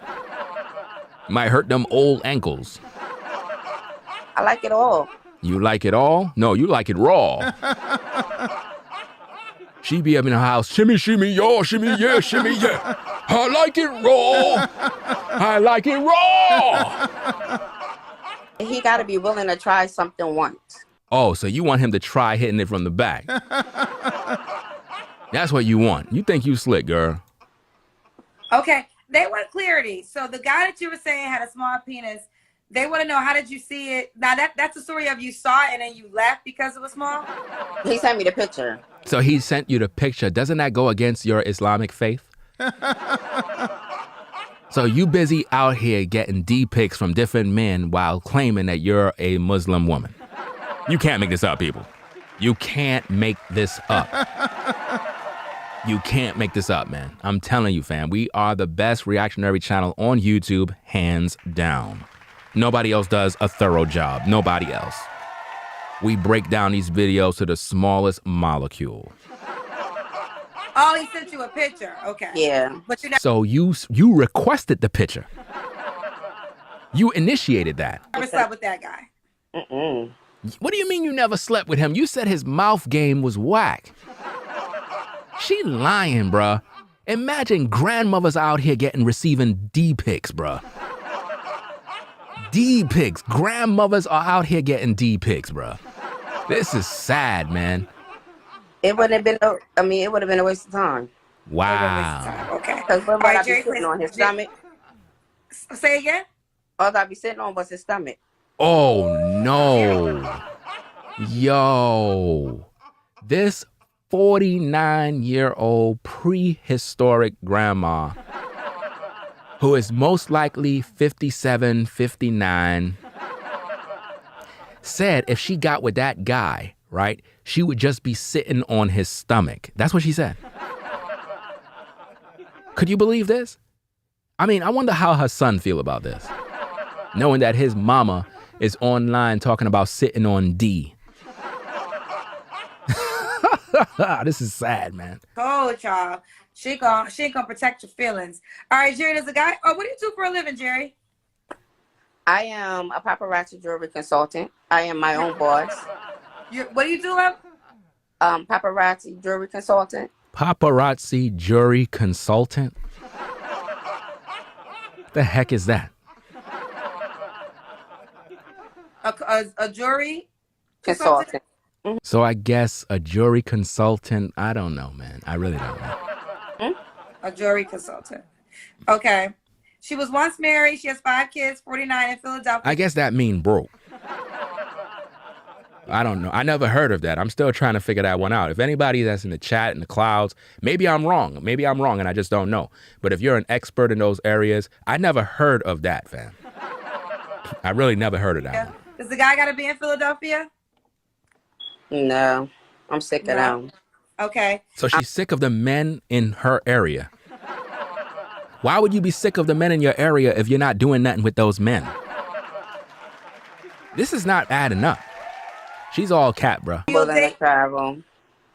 You might hurt them old ankles. I like it all. You like it all? No, you like it raw. She be up in her house, shimmy, y'all, shimmy, yeah. I like it raw. I like it raw. He got to be willing to try something once. Oh, so you want him to try hitting it from the back. That's what you want. You think you slick, girl. Okay, they want clarity. So the guy that you were saying had a small penis. They want to know, how did you see it? Now that's a story of you saw it and then you left because it was small. He sent me the picture. So he sent you the picture. Doesn't that go against your Islamic faith? So you busy out here getting D pics from different men while claiming that you're a Muslim woman. You can't make this up, people. You can't make this up. You can't make this up, man. I'm telling you, fam. We are the best reactionary channel on YouTube, hands down. Nobody else does a thorough job. Nobody else. We break down these videos to the smallest molecule. Oh, he sent you a picture. Okay. Yeah. But you never So you requested the picture. You initiated that. slept with that guy. Mm-mm. What do you mean you never slept with him? You said his mouth game was whack. She lying, bruh. Imagine grandmothers out here receiving D pics, bruh. D pics. Grandmothers are out here getting D pics, bruh. This is sad, man. It wouldn't have been. It would have been a waste of time. Wow. Okay. Because what would All right, I be Jerry, sitting on his stomach? Say again? All I'd be sitting on was his stomach. Oh, no. Yo. This 49-year-old prehistoric grandma who is most likely 57, 59, said if she got with that guy, right, she would just be sitting on his stomach. That's what she said. Could you believe this? I mean, I wonder how her son feel about this, knowing that his mama is online talking about sitting on D. This is sad, man. Oh, child. She ain't gonna protect your feelings. All right, Jerry, there's a guy. Oh, what do you do for a living, Jerry? I am a paparazzi jewelry consultant. I am my own boss. What do you do, love? Paparazzi jewelry consultant. Paparazzi jury consultant? The heck is that? A jury Consultant. So I guess a jury consultant, I don't know, man. I really don't know. A jury consultant. Okay. She was once married. She has 5 kids, 49 in Philadelphia. I guess that mean broke. I don't know. I never heard of that. I'm still trying to figure that one out. If anybody that's in the chat, in the clouds, maybe I'm wrong. Maybe I'm wrong and I just don't know. But if you're an expert in those areas, I never heard of that, fam. I really never heard of that one. Does the guy got to be in Philadelphia? No, I'm sick of them. Okay. So she's sick of the men in her area. Why would you be sick of the men in your area if you're not doing nothing with those men? This is not adding up. She's all cat, bro. Willing to travel.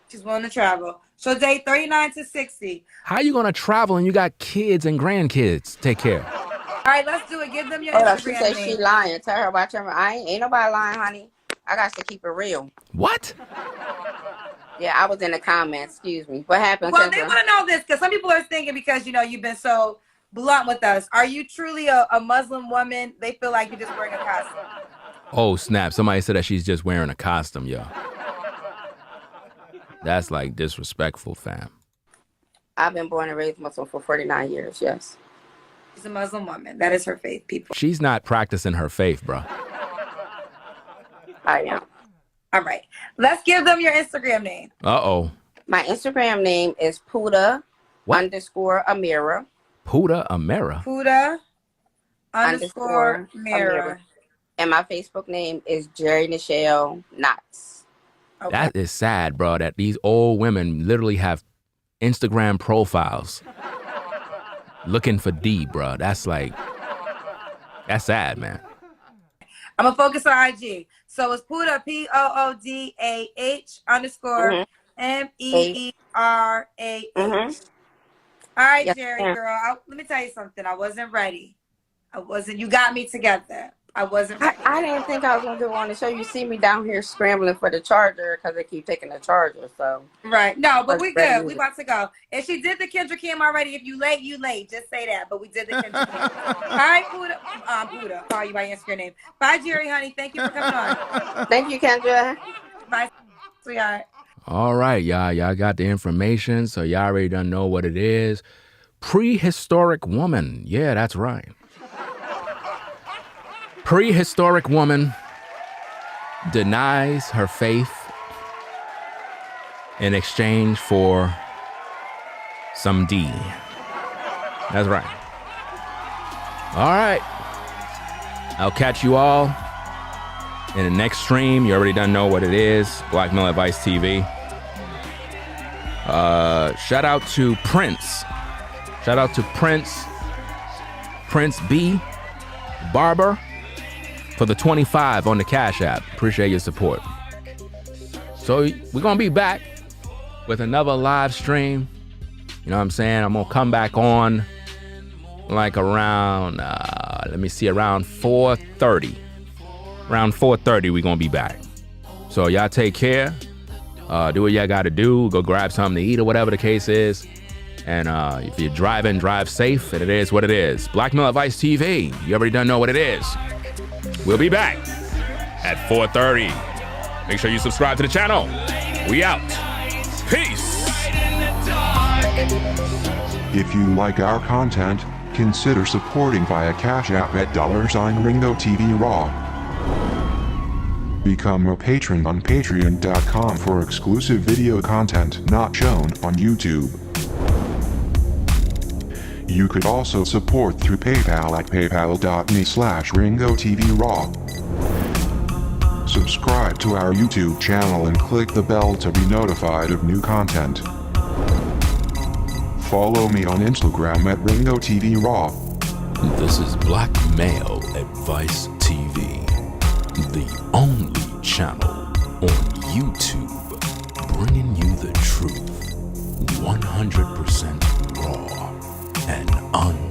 She's willing to travel. So date 39 to 60. How you gonna travel and you got kids and grandkids to take care of? All right, let's do it. Give them your Hold up, she Instagram said name. she lying. Tell her about your. Ain't nobody lying, honey. I got to keep it real. What? Yeah, I was in the comments. Excuse me. What happened? Well, Kendra? they want to know this because some people are thinking, because you've been so blunt with us. Are you truly a Muslim woman? They feel like you're just wearing a costume. Oh, snap. Somebody said that she's just wearing a costume, yo. That's like disrespectful, fam. I've been born and raised Muslim for 49 years, yes. She's a Muslim woman. That is her faith, people. She's not practicing her faith, bro. I am. All right. Let's give them your Instagram name. Uh-oh. My Instagram name is Puda _ Amira. Puda Amira? Puda _ Amira. And my Facebook name is Jerry Nichelle Knotts. Okay. That is sad, bro, that these old women literally have Instagram profiles looking for D, bro. That's sad, man. I'm going to focus on IG. So it's Puda, POODAH _ MEERAH. All right, Yes, Jerry, ma'am. girl. Let me tell you something. I wasn't ready. You got me together. I wasn't. I didn't think I was gonna get on the show. You see me down here scrambling for the charger because they keep taking the charger. So Right. No, but we good. We about to go. And she did the Kendra Kim already. If you late, you late. Just say that. But we did the Kendra Kim. All right, Buddha. Buddha. Call you by your name. Bye, Jerry, honey. Thank you for coming on. thank you, Kendra. Bye, sweetheart. All right, y'all. Y'all got the information, so y'all already done know what it is. Prehistoric woman. Yeah, that's right. Prehistoric woman denies her faith in exchange for some D. That's right. All right. I'll catch you all in the next stream. You already done know what it is. Blackmail Advice TV. Shout out to Prince. Shout out to Prince B. Barber for the 25 on the Cash App. Appreciate your support. So we're going to be back with another live stream. You know what I'm saying? I'm going to come back on like around, around 4:30. Around 4:30, we're going to be back. So y'all take care. Do what y'all got to do. Go grab something to eat or whatever the case is. And if you're driving, drive safe. And it is what it is. Blackmail Advice TV. You already done know what it is. We'll be back at 4:30. Make sure you subscribe to the channel. We out. Peace. If you like our content, consider supporting via Cash App at $Ringo TV Raw. Become a patron on patreon.com for exclusive video content not shown on YouTube. You could also support through PayPal at paypal.me/Ringo TV Raw. Subscribe to our YouTube channel and click the bell to be notified of new content. Follow me on Instagram at Ringo TV Raw. This is Blackmail Advice TV, the only channel on YouTube bringing you the truth 100% raw and uncut.